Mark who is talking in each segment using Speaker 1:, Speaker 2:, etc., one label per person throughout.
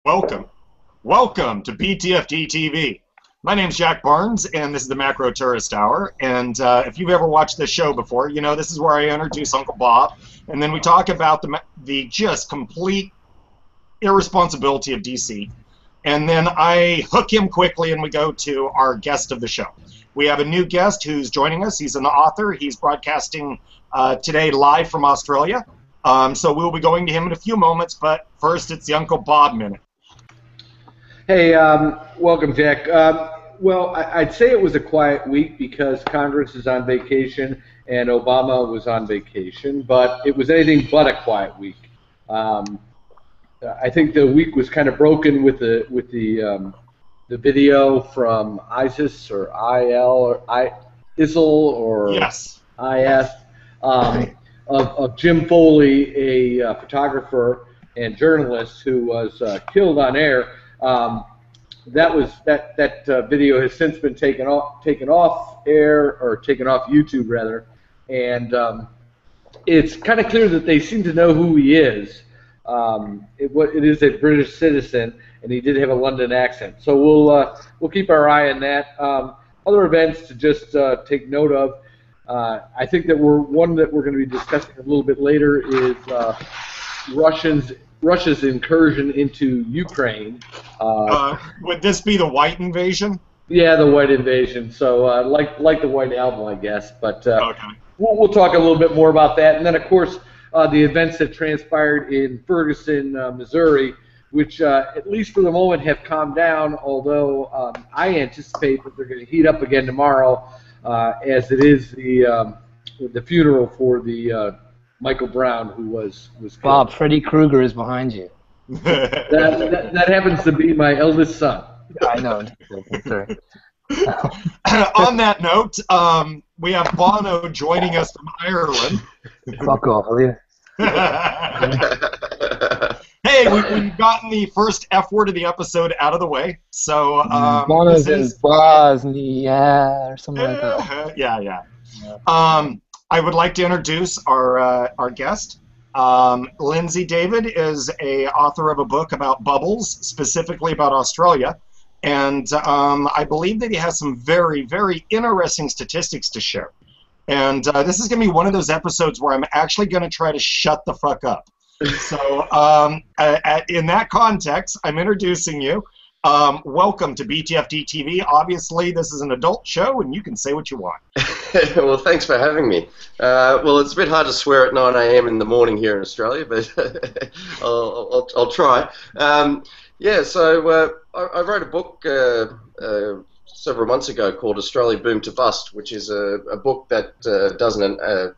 Speaker 1: Welcome. Welcome to BTFDtv. My name's Jack Barnes, and this is the Macro Tourist Hour. And if you've ever watched this show before, you know this is where I introduce Uncle Bob, and then we talk about the just complete irresponsibility of DC. And then I hook him quickly, and we go to our guest of the show. We have a new guest who's joining us. He's an author. He's broadcasting today live from Australia. So we'll be going to him in a few moments, but first it's the Uncle Bob Minute.
Speaker 2: Hey, welcome, Jack. Well, I'd say it was a quiet week because Congress is on vacation and Obama was on vacation, but it was anything but a quiet week. I think the week was kind of broken with the video from ISIS or ISIL or
Speaker 1: yes.
Speaker 2: IS of Jim Foley, a photographer and journalist who was killed on air. That video has since been taken off air, or taken off YouTube rather, and it's kind of clear that they seem to know who he is. It is a British citizen, and he did have a London accent. So we'll keep our eye on that. Other events to just take note of. I think that one that we're going to be discussing a little bit later is Russia's incursion into Ukraine.
Speaker 1: Would this be the White Invasion?
Speaker 2: Yeah, the White Invasion. So like the White Album, I guess. But
Speaker 1: okay.
Speaker 2: We'll talk a little bit more about that. And then, of course, the events that transpired in Ferguson, Missouri, which at least for the moment have calmed down, although I anticipate that they're going to heat up again tomorrow, as it is the funeral for the Michael Brown, who was killed.
Speaker 3: Bob, Freddy Krueger is behind you.
Speaker 2: that happens to be my eldest son.
Speaker 3: I know. Sorry.
Speaker 1: On that note, we have Bono joining us from Ireland.
Speaker 3: Fuck off, will you?
Speaker 1: Hey, we've gotten the first F word of the episode out of the way, so
Speaker 3: Bono's in Bosnia or something like that.
Speaker 1: Yeah. I would like to introduce our guest. Lindsay David is a author of a book about bubbles, specifically about Australia, and I believe that he has some very, very interesting statistics to share. And this is going to be one of those episodes where I'm actually going to try to shut the fuck up. So in that context, I'm introducing you. Welcome to BTFDtv. Obviously, this is an adult show, and you can say what you want.
Speaker 4: Well, thanks for having me. Well, it's a bit hard to swear at 9 a.m. in the morning here in Australia, but I'll try. Yeah, so I wrote a book several months ago called Australia Boom to Bust, which is a book that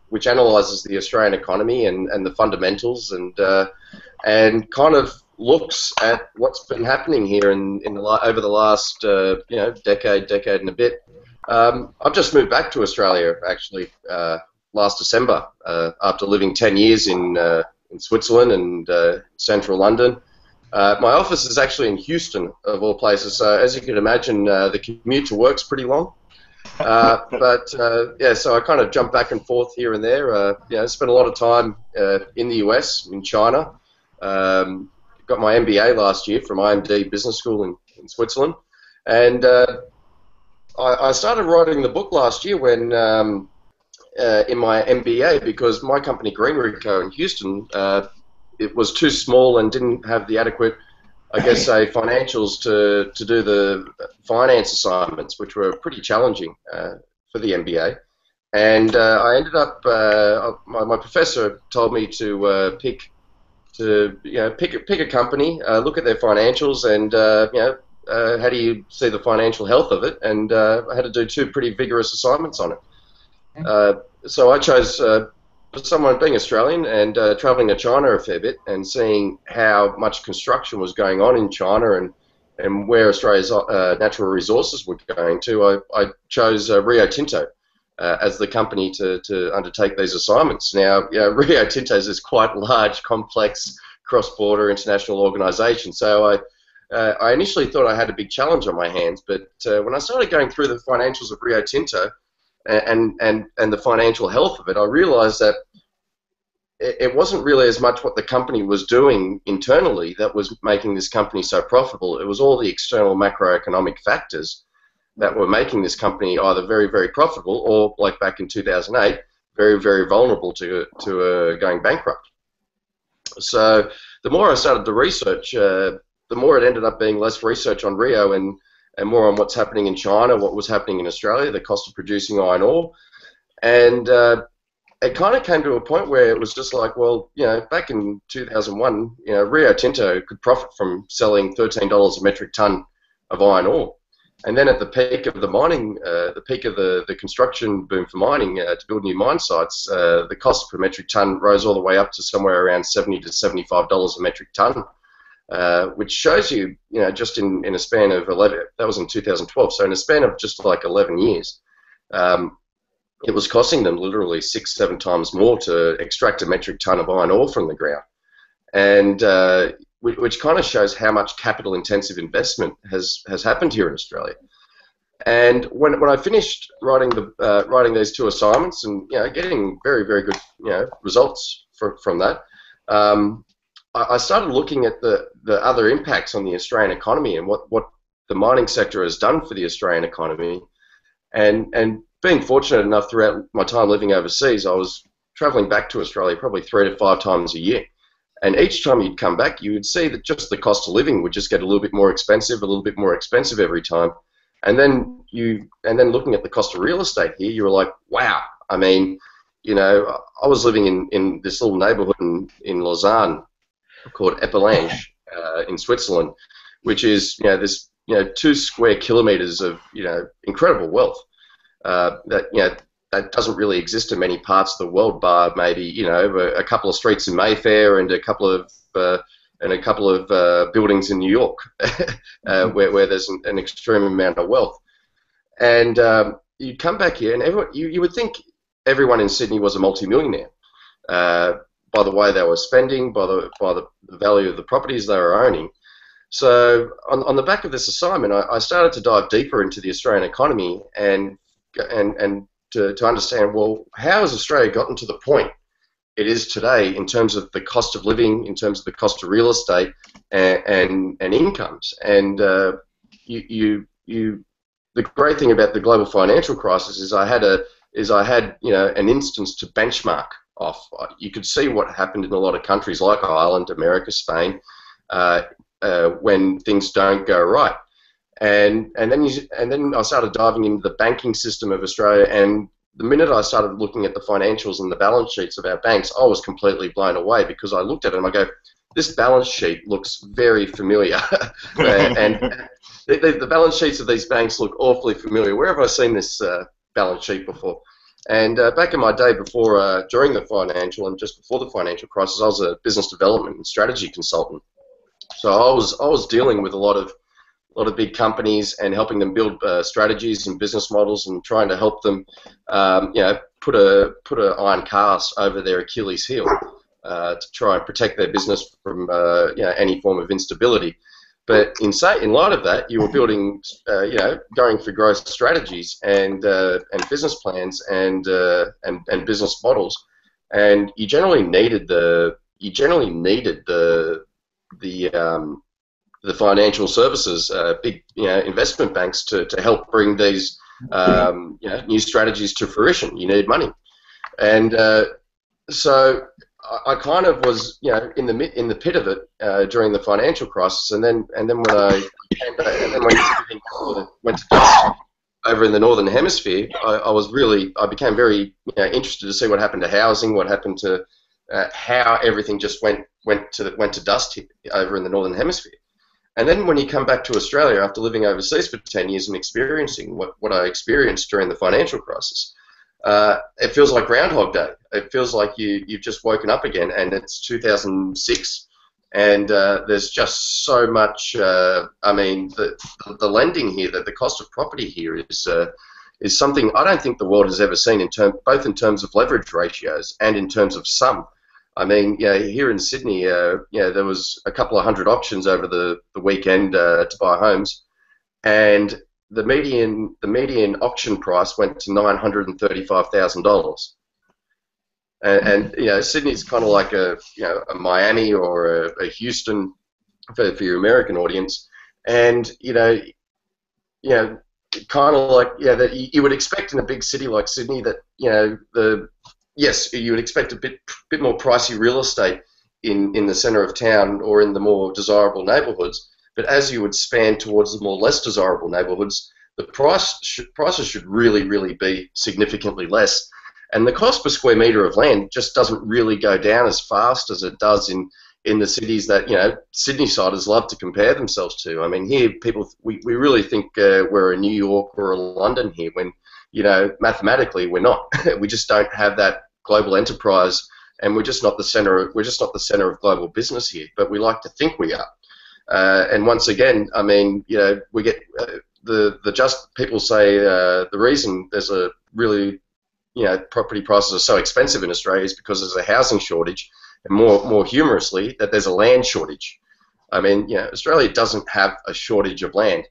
Speaker 4: which analyses the Australian economy and the fundamentals and kind of looks at what's been happening here over the last decade and a bit. I've just moved back to Australia actually last December after living 10 years in Switzerland and central London. My office is actually in Houston, of all places, so as you can imagine, the commute to work's pretty long. Yeah, so I kind of jump back and forth here and there. Spent a lot of time in the US, in China. Got my MBA last year from IMD Business School in Switzerland. And I started writing the book last year when in my MBA, because my company Green Rico in Houston, it was too small and didn't have the adequate, I guess, financials to do the finance assignments, which were pretty challenging for the MBA. And I ended up, my professor told me to pick a company, look at their financials, and how do you see the financial health of it? And I had to do 2 pretty vigorous assignments on it. So I chose, for someone being Australian and travelling to China a fair bit and seeing how much construction was going on in China and where Australia's natural resources were going to, I chose Rio Tinto as the company to undertake these assignments. Now, Rio Tinto is this quite large, complex, cross-border international organisation. So I initially thought I had a big challenge on my hands, but when I started going through the financials of Rio Tinto and the financial health of it, I realised that it wasn't really as much what the company was doing internally that was making this company so profitable. It was all the external macroeconomic factors that were making this company either very, very profitable or, like back in 2008, very, very vulnerable to going bankrupt. So the more I started to research, the more it ended up being less research on Rio and more on what's happening in China, what was happening in Australia, the cost of producing iron ore. And it kind of came to a point where it was just like, well, back in 2001, Rio Tinto could profit from selling $13 a metric ton of iron ore. And then at the peak of the mining, the peak of the construction boom for mining to build new mine sites, the cost per metric ton rose all the way up to somewhere around $70 to $75 a metric ton, which shows you, just in a span of 11, that was in 2012, so in a span of just like 11 years, it was costing them literally 6-7 times more to extract a metric ton of iron ore from the ground. And which kind of shows how much capital-intensive investment has happened here in Australia. And when I finished writing these 2 assignments and getting very, very good results from that, I started looking at the other impacts on the Australian economy and what the mining sector has done for the Australian economy. And being fortunate enough throughout my time living overseas, I was travelling back to Australia probably 3 to 5 times a year. And each time you'd come back, you would see that just the cost of living would just get a little bit more expensive every time. And then looking at the cost of real estate here, you were like, wow. I mean, I was living in this little neighbourhood in Lausanne called Eppelange in Switzerland, which is this 2 square kilometres of incredible wealth that doesn't really exist in many parts of the world, bar maybe a couple of streets in Mayfair and a couple of buildings in New York where there's an extreme amount of wealth. And you'd come back here, and you would think everyone in Sydney was a multimillionaire by the way they were spending, by the value of the properties they were owning. So on the back of this assignment, I started to dive deeper into the Australian economy and to understand, well, how has Australia gotten to the point it is today in terms of the cost of living, in terms of the cost of real estate and incomes? And the great thing about the global financial crisis is I had an instance to benchmark off. You could see what happened in a lot of countries like Ireland, America, Spain, when things don't go right. And then I started diving into the banking system of Australia, and the minute I started looking at the financials and the balance sheets of our banks, I was completely blown away, because I looked at it and I go, this balance sheet looks very familiar. And the balance sheets of these banks look awfully familiar. Where have I seen this balance sheet before? And back in my day before, during the financial and just before the financial crisis, I was a business development and strategy consultant. So I was dealing with a lot of big companies and helping them build strategies and business models and trying to help them, put an iron cast over their Achilles heel to try and protect their business from any form of instability. But in light of that, you were building, going for growth strategies and business plans and business models, and you generally needed the financial services, big investment banks to help bring these new strategies to fruition. You need money, and so I kind of was in the pit of it during the when everything went to dust over in the northern hemisphere, I became very interested to see what happened to housing, what happened to how everything just went to dust over in the northern hemisphere. And then when you come back to Australia after living overseas for 10 years and experiencing what I experienced during the financial crisis, it feels like Groundhog Day. It feels like you've just woken up again, and it's 2006, and there's just so much. I mean, the lending here, the cost of property here is something I don't think the world has ever seen both in terms of leverage ratios and in terms of sum. I mean, here in Sydney, there was a couple of hundred auctions over the weekend to buy homes, and the median auction price went to $935,000. and you know, Sydney's kind of like a Miami or a Houston for your American audience, and you know, kind of like that you would expect in a big city like Sydney that yes, you would expect a bit more pricey real estate in the centre of town or in the more desirable neighbourhoods, but as you would span towards the more less desirable neighbourhoods, the prices should really be significantly less, and the cost per square metre of land just doesn't really go down as fast as it does in the cities that Sydney-siders love to compare themselves to. I mean, here we really think we're a New York or a London here, when mathematically we're not. We just don't have that global enterprise, and we're just not the center. We're just not the center of global business here, but we like to think we are. And once again, I mean, we get people say the reason there's a really property prices are so expensive in Australia is because there's a housing shortage, and more humorously, that there's a land shortage. I mean, Australia doesn't have a shortage of land,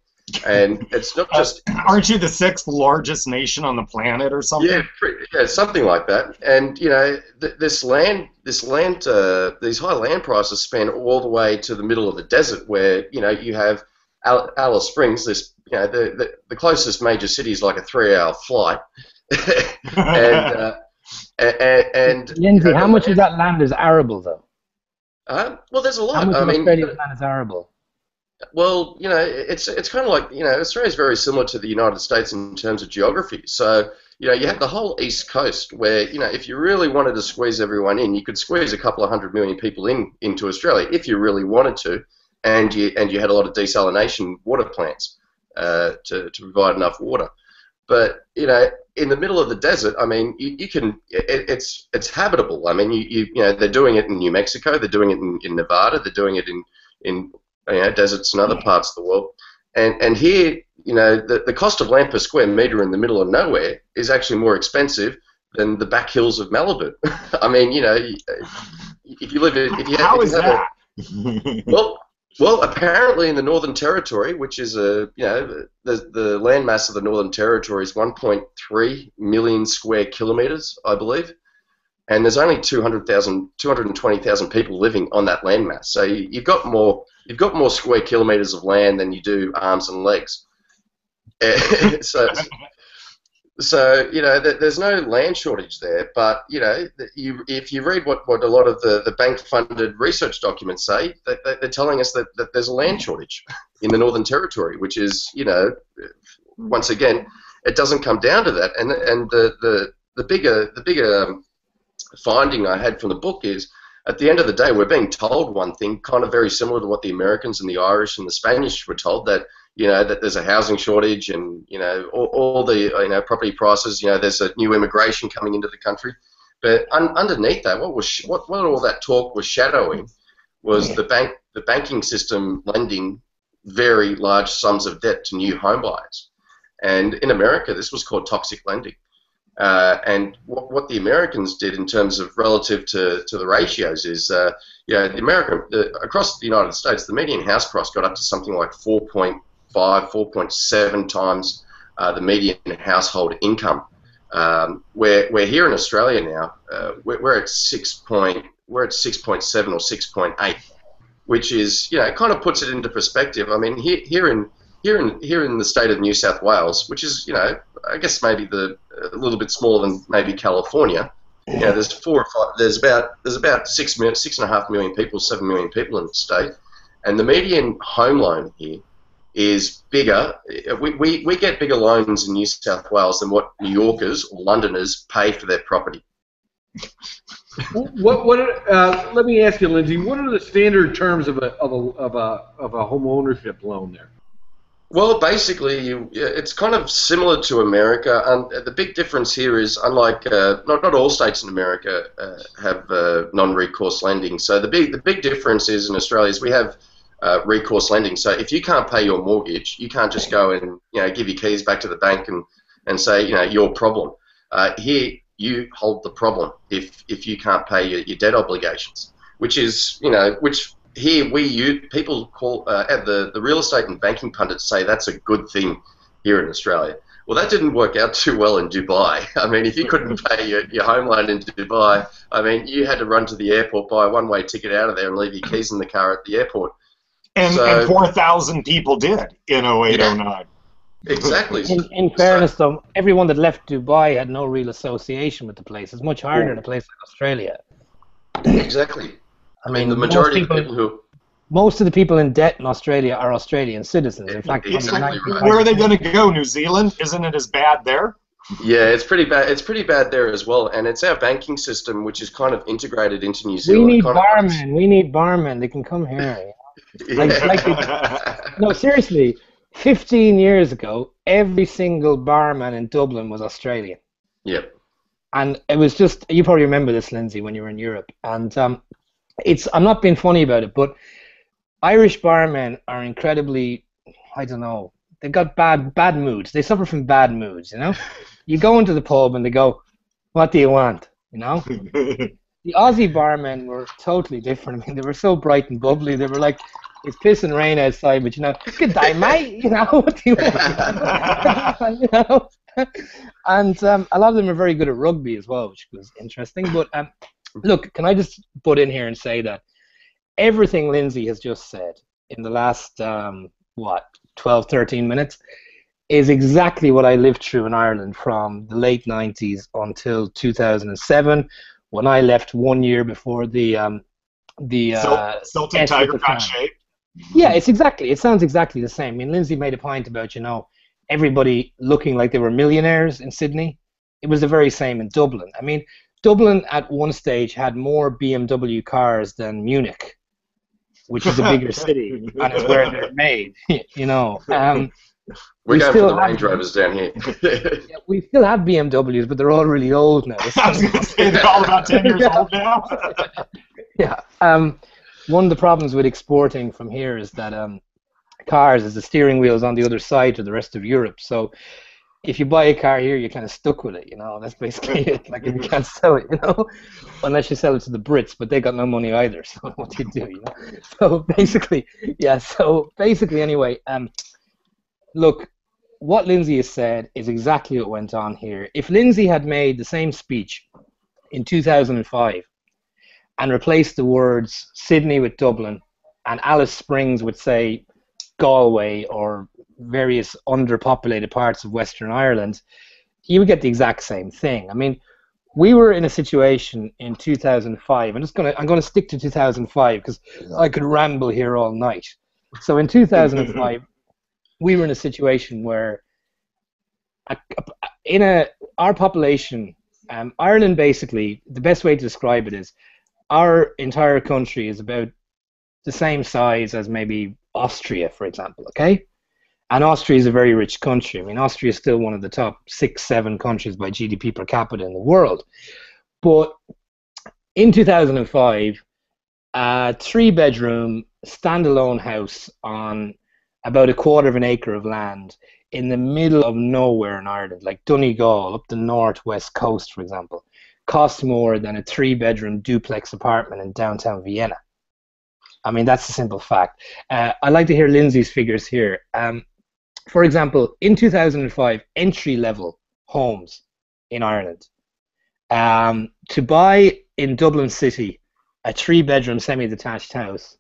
Speaker 4: and it's not just.
Speaker 1: Aren't you the 6th largest nation on the planet, or something?
Speaker 4: Yeah, something like that. And these high land prices span all the way to the middle of the desert, where you have Alice Springs. The closest major city is like a 3-hour flight, and
Speaker 3: Lindsay, how much of that land is arable, though?
Speaker 4: Well, there's a lot.
Speaker 3: How much of Australia's land is arable?
Speaker 4: Well, it's kind of like, Australia's very similar to the United States in terms of geography. So, you have the whole East Coast where, if you really wanted to squeeze everyone in, you could squeeze a couple of 100 million people into Australia if you really wanted to, and you had a lot of desalination water plants to provide enough water. But in the middle of the desert, I mean, you can. It's habitable. I mean, they're doing it in New Mexico, they're doing it in Nevada, they're doing it in deserts in other parts of the world. And here, the cost of land per square metre in the middle of nowhere is actually more expensive than the back hills of Malibu. I mean, if you live in,
Speaker 1: how is that?
Speaker 4: Well, apparently in the Northern Territory, which is the landmass of the Northern Territory is 1.3 million square kilometres, I believe, and there's only 220,000 people living on that landmass. So you've got more square kilometres of land than you do arms and legs. So there's no land shortage there, but if you read what a lot of the bank-funded research documents say, they're telling us that there's a land shortage in the Northern Territory, which is once again, it doesn't come down to that. And the bigger finding I had from the book is, at the end of the day, we're being told one thing, kind of very similar to what the Americans and the Irish and the Spanish were told, that that there's a housing shortage, and all the property prices. There's a new immigration coming into the country, but underneath that, what all that talk was shadowing was the banking system lending very large sums of debt to new home buyers, and in America this was called toxic lending. And what the Americans did in terms of relative to the ratios is, across the United States, the median house price got up to something like 4.7 times the median household income. Where here in Australia now, we're at 6.7 or 6.8, which is kind of puts it into perspective. I mean, here in the state of New South Wales, which is I guess maybe a little bit smaller than maybe California. There's about 6.5 million people, 7 million people in the state, and the median home loan here is bigger. We get bigger loans in New South Wales than what New Yorkers or Londoners pay for their property.
Speaker 2: Let me ask you, Lindsay. What are the standard terms of a home ownership loan there?
Speaker 4: Well, basically, it's kind of similar to America, and the big difference here is, unlike not all states in America have non-recourse lending. So the big difference is, in Australia, is we have recourse lending. So if you can't pay your mortgage, you can't just go and give your keys back to the bank and say your problem. Here, you hold the problem if you can't pay your debt obligations, which is which. Here people call the real estate and banking pundits say that's a good thing here in Australia. Well, that didn't work out too well in Dubai. I mean, if you couldn't pay your home loan in Dubai, I mean, you had to run to the airport, buy a one-way ticket out of there, and leave your keys in the car at the airport.
Speaker 1: And 4,000 people did in 08,
Speaker 4: Yeah.
Speaker 1: 09.
Speaker 4: Exactly.
Speaker 3: In fairness, though, everyone that left Dubai had no real association with the place. It's much harder in a place like Australia.
Speaker 4: Exactly. I mean, the majority of people who...
Speaker 3: Most of the people in debt in Australia are Australian citizens. In fact,
Speaker 4: Exactly right.
Speaker 1: Where are they going to go? New Zealand? Isn't it as bad there?
Speaker 4: Yeah, it's pretty bad. It's pretty bad there as well, and it's our banking system which is kind of integrated into New Zealand.
Speaker 3: We need barmen. We need barmen. They can come here. No, seriously. 15 years ago, every single barman in Dublin was Australian.
Speaker 4: Yep.
Speaker 3: And it was just, you probably remember this, Lindsay, when you were in Europe. And I'm not being funny about it, but Irish barmen are incredibly, I don't know, they've got bad moods. They suffer from bad moods, you know? You go into the pub and they go, what do you want, you know? The Aussie barmen were totally different. I mean, they were so bright and bubbly. They were like, it's piss and rain outside, but, you know, good day, mate, you know, what do you want? You know? And a lot of them are very good at rugby as well, which was interesting. But look, can I just butt in here and say that everything Lindsay has just said in the last, 12, 13 minutes is exactly what I lived through in Ireland from the late 90s until 2007, when I left 1 year before the
Speaker 1: Celtic Tiger got shape.
Speaker 3: Yeah, it sounds exactly the same. I mean, Lindsay made a point about, you know, everybody looking like they were millionaires in Sydney. It was the very same in Dublin. I mean, Dublin at one stage had more BMW cars than Munich, which is a bigger city, and it's where they're made, you know.
Speaker 4: We're going for the Range Rovers down here.
Speaker 3: Yeah, we still have BMWs, but they're all really old now.
Speaker 1: I was going to say they're all about 10 years old now.
Speaker 3: Yeah. One of the problems with exporting from here is that cars is the steering wheel is on the other side to the rest of Europe. So if you buy a car here, you're kind of stuck with it, you know. That's basically it. Like, if you can't sell it, you know, unless you sell it to the Brits, but they got no money either. So what do you do, you know? So basically, yeah. So basically, anyway, look, what Lindsay has said is exactly what went on here. If Lindsay had made the same speech in 2005 and replaced the words Sydney with Dublin, and Alice Springs would say Galway or various underpopulated parts of Western Ireland, you would get the exact same thing. I mean, we were in a situation in 2005. I'm gonna stick to 2005 because I could ramble here all night. So in 2005, we were in a situation where our population, Ireland, basically, the best way to describe it is our entire country is about the same size as maybe Austria, for example, okay? And Austria is a very rich country. I mean, Austria is still one of the top 6-7 countries by GDP per capita in the world. But in 2005, a 3-bedroom standalone house on about 1/4 acre of land in the middle of nowhere in Ireland, like Donegal, up the northwest coast, for example, costs more than a 3-bedroom duplex apartment in downtown Vienna. I mean, that's a simple fact. I'd like to hear Lindsay's figures here. For example, in 2005, entry-level homes in Ireland. To buy in Dublin City a 3-bedroom semi-detached house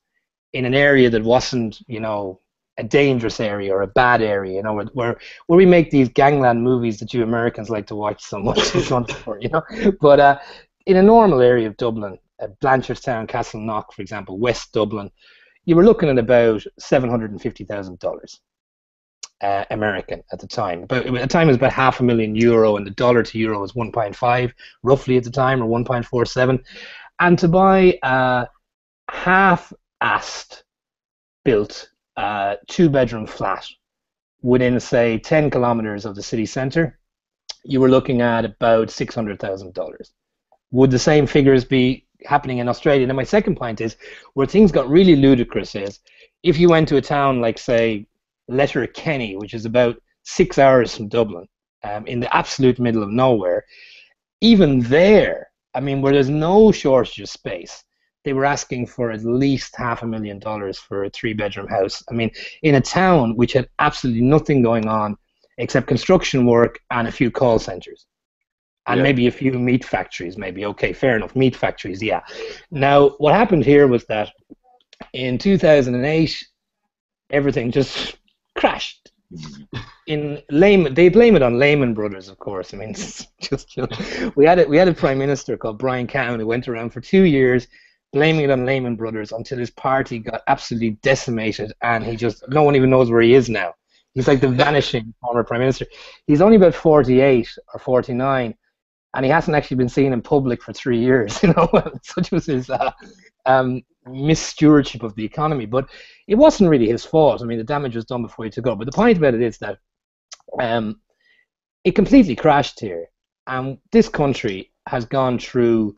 Speaker 3: in an area that wasn't, you know, a dangerous area or a bad area, you know, where we make these gangland movies that you Americans like to watch so much, you know. But in a normal area of Dublin, Blanchardstown, Castleknock, for example, West Dublin, you were looking at about $750,000 American at the time. But at the time, it was about €500,000, and the dollar to euro was 1.5 roughly at the time, or 1.47. And to buy a half-assed built 2-bedroom flat within, say, 10 kilometers of the city centre, you were looking at about $600,000. Would the same figures be happening in Australia? Now, my second point is, where things got really ludicrous is, if you went to a town like, say, Letterkenny, which is about 6 hours from Dublin, in the absolute middle of nowhere, even there, I mean, where there's no shortage of space, they were asking for at least $500,000 for a 3-bedroom house. I mean, in a town which had absolutely nothing going on, except construction work and a few call centers. And maybe a few meat factories, maybe. Okay, fair enough. Meat factories, yeah. Now, what happened here was that in 2008, everything just crashed. They blame it on Lehman Brothers, of course. I mean, it's just we had a prime minister called Brian Cowen who went around for 2 years blaming it on Lehman Brothers until his party got absolutely decimated, and no one even knows where he is now. He's like the vanishing former prime minister. He's only about 48 or 49. And he hasn't actually been seen in public for 3 years, such was his misstewardship of the economy. But it wasn't really his fault. I mean, the damage was done before he took over. But the point about it is that it completely crashed here. And this country has gone through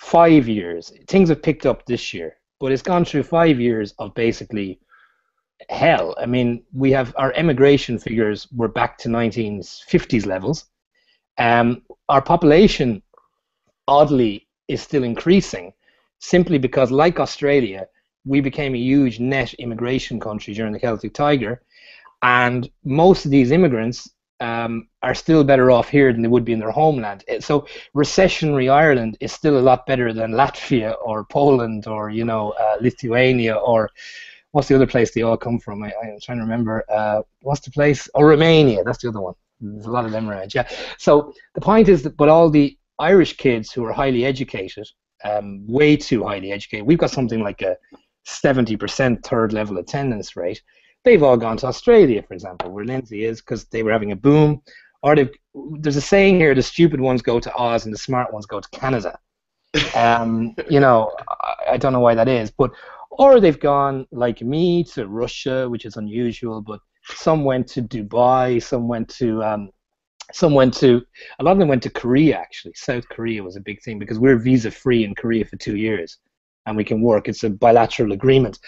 Speaker 3: 5 years. Things have picked up this year, but it's gone through 5 years of basically hell. I mean, our emigration figures were back to 1950s levels. Our population, oddly, is still increasing simply because, like Australia, we became a huge net immigration country during the Celtic Tiger, and most of these immigrants are still better off here than they would be in their homeland. So recessionary Ireland is still a lot better than Latvia or Poland or Lithuania or what's the other place they all come from? I'm trying to remember. What's the place? Oh, Romania. That's the other one. There's a lot of them around, yeah. So the point is that, but all the Irish kids who are highly educated, way too highly educated, we've got something like a 70% third level attendance rate. They've all gone to Australia, for example, where Lindsay is, because they were having a boom. Or there's a saying here: the stupid ones go to Oz and the smart ones go to Canada. I don't know why that is, or they've gone like me to Russia, which is unusual, but some went to Dubai, a lot of them went to Korea, actually. South Korea was a big thing because we're visa free in Korea for 2 years and we can work. It's a bilateral agreement.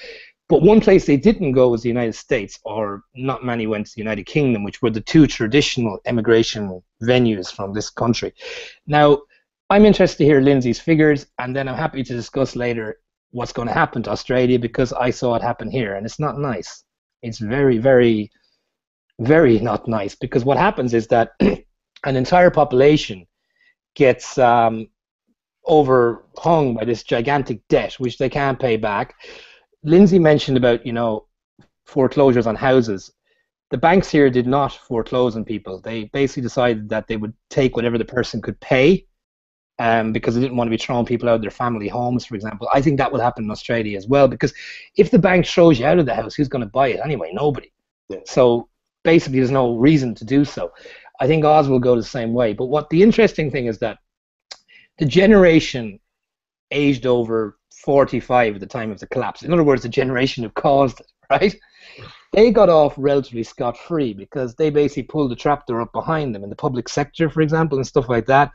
Speaker 3: But one place they didn't go was the United States, or not many went to the United Kingdom, which were the two traditional emigration venues from this country. Now, I'm interested to hear Lindsay's figures, and then I'm happy to discuss later what's going to happen to Australia, because I saw it happen here and it's not nice. It's very, very, very not nice, because what happens is that an entire population gets overhung by this gigantic debt, which they can't pay back. Lindsay mentioned about, foreclosures on houses. The banks here did not foreclose on people. They basically decided that they would take whatever the person could pay, because they didn't want to be throwing people out of their family homes, for example. I think that will happen in Australia as well, because if the bank throws you out of the house, who's going to buy it anyway? Nobody. Yeah. So basically there's no reason to do so. I think Oz will go the same way. But what the interesting thing is that the generation aged over 45 at the time of the collapse, in other words, the generation who caused it, right? They got off relatively scot-free because they basically pulled the trapdoor up behind them in the public sector, for example, and stuff like that.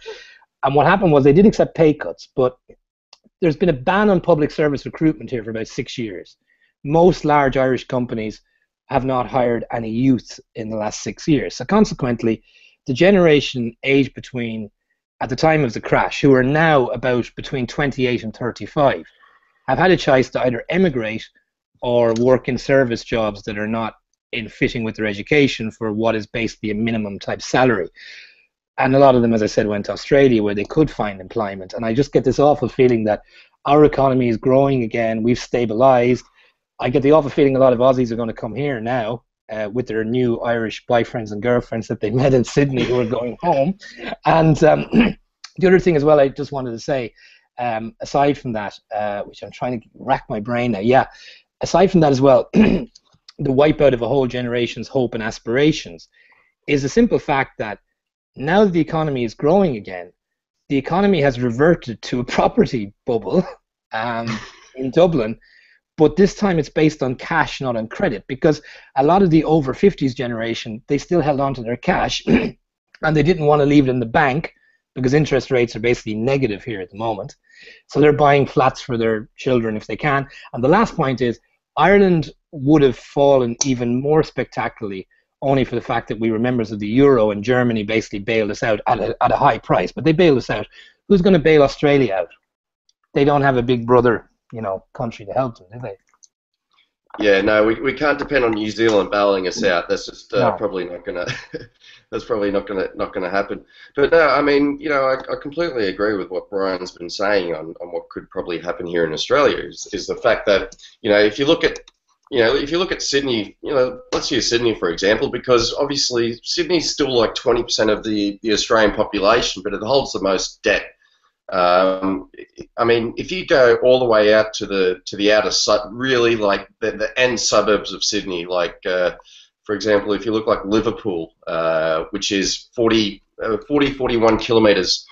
Speaker 3: And what happened was they did accept pay cuts, but there's been a ban on public service recruitment here for about 6 years. Most large Irish companies have not hired any youth in the last 6 years. So consequently, the generation aged at the time of the crash, who are now about between 28 and 35, have had a choice to either emigrate or work in service jobs that are not in fitting with their education for what is basically a minimum type salary. And a lot of them, as I said, went to Australia where they could find employment. And I just get this awful feeling that our economy is growing again. We've stabilized. I get the awful feeling a lot of Aussies are going to come here now with their new Irish boyfriends and girlfriends that they met in Sydney who are going home. And the other thing as well, I just wanted to say, aside from that, which I'm trying to rack my brain now. Yeah, aside from that as well, the wipeout of a whole generation's hope and aspirations is the simple fact that now that the economy is growing again, the economy has reverted to a property bubble in Dublin, but this time it's based on cash, not on credit, because a lot of the over 50s generation, they still held on to their cash and they didn't want to leave it in the bank because interest rates are basically negative here at the moment. So they're buying flats for their children if they can. And the last point is Ireland would have fallen even more spectacularly only for the fact that we were members of the Euro and Germany basically bailed us out at a high price. But they bailed us out. Who's going to bail Australia out? They don't have a big brother, country to help them, do they?
Speaker 4: Yeah, no, we can't depend on New Zealand bailing us out. That's just
Speaker 3: No.
Speaker 4: probably not gonna. That's probably not gonna happen. But no, I mean, I completely agree with what Brian's been saying on what could probably happen here in Australia is the fact that if you look at if you look at Sydney, let's use Sydney for example, because obviously Sydney's still like 20% of the Australian population, but it holds the most debt. I mean, if you go all the way out to the outer really like the end suburbs of Sydney, like for example, if you look like Liverpool, which is 41 kilometres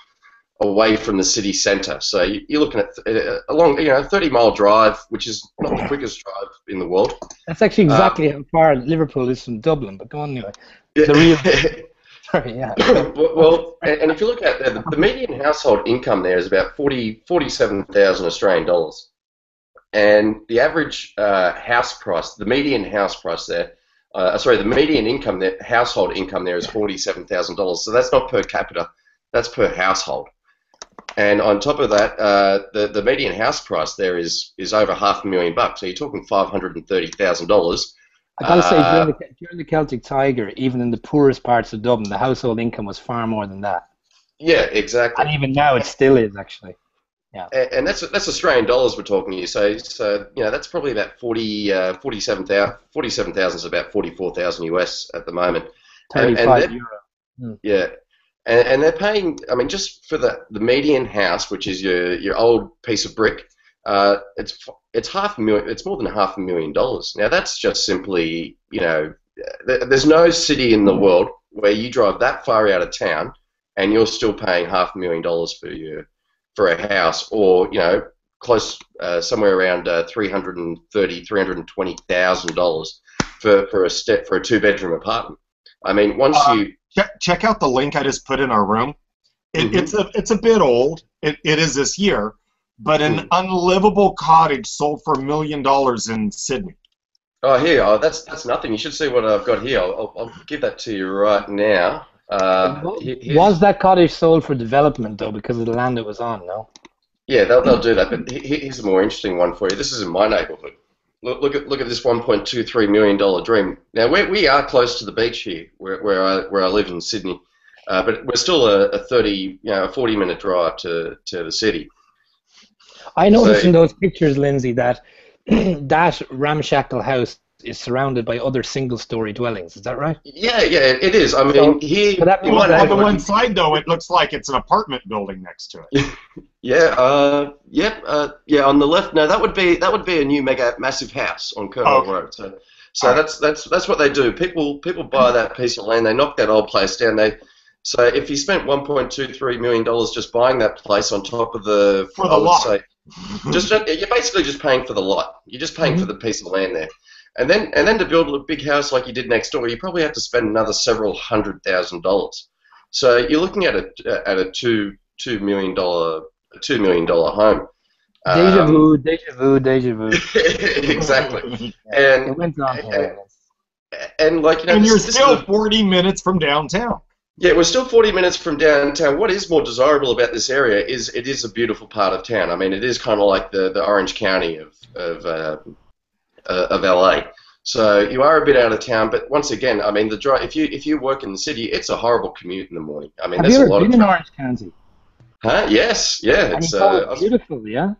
Speaker 4: away from the city centre, so you're looking at a long, 30-mile drive, which is not the quickest drive in the world.
Speaker 3: That's actually exactly how far Liverpool is from Dublin. But go on anyway. The real. Sorry, yeah.
Speaker 4: Well, and if you look at the median household income there is about 47,000 Australian dollars, and the average house price, the median house price there, the median income there, household income there is $47,000. So that's not per capita, that's per household. And on top of that, the median house price there is over $500,000. So you're talking $530,000.
Speaker 3: I gotta say, during the Celtic Tiger, even in the poorest parts of Dublin, the household income was far more than that.
Speaker 4: Yeah, exactly.
Speaker 3: And even now, it still is actually. Yeah.
Speaker 4: And that's Australian dollars we're talking here. So that's probably about 47,000 is about 44,000 US at the moment.
Speaker 3: 35 euro.
Speaker 4: Yeah. And they're paying, I mean, just for the median house, which is your old piece of brick, it's $500,000. It's more than $500,000. Now that's just simply, there's no city in the world where you drive that far out of town and you're still paying $500,000 for a house, or close somewhere around $320,000 for a 2-bedroom apartment. I mean, once you
Speaker 1: check out the link I just put in our room. It's a bit old. It is this year. But an unlivable cottage sold for $1 million in Sydney.
Speaker 4: Oh, here. Oh, that's nothing. You should see what I've got here. I'll give that to you right now.
Speaker 3: Was that cottage sold for development, though, because of the land it was on, no?
Speaker 4: Yeah, they'll do that. But here's a more interesting one for you. This is in my neighbourhood. Look at this $1.23 million dream. Now, we are close to the beach here, where I live in Sydney. But we're still a 40-minute drive to the city.
Speaker 3: I noticed in those pictures, Lindsay, that that ramshackle house is surrounded by other single-story dwellings. Is that right?
Speaker 4: Yeah, it is. I mean,
Speaker 1: on the one side, though, it looks like it's an apartment building next to it.
Speaker 4: On the left, no, that would be a new massive house on Colonel Road. So that's what they do. People buy that piece of land, they knock that old place down. So if you spent $1.23 million just buying that place on top of the lot. You're basically just paying for the lot. You're just paying for the piece of land there, and then to build a big house like you did next door, you probably have to spend another several $100,000. So you're looking at a $2 million home.
Speaker 3: Deja vu.
Speaker 4: Exactly. And
Speaker 3: it went on here.
Speaker 4: And
Speaker 1: you're still 40 minutes from downtown.
Speaker 4: Yeah, we're still 40 minutes from downtown. What is more desirable about this area is it is a beautiful part of town. I mean, it is kind of like the Orange County of LA. So you are a bit out of town, but once again, I mean, the drive. If you work in the city, it's a horrible commute in the morning. I mean,
Speaker 3: have you ever been in Orange County?
Speaker 4: Huh? Yes. Yeah. It's
Speaker 3: beautiful. Yeah.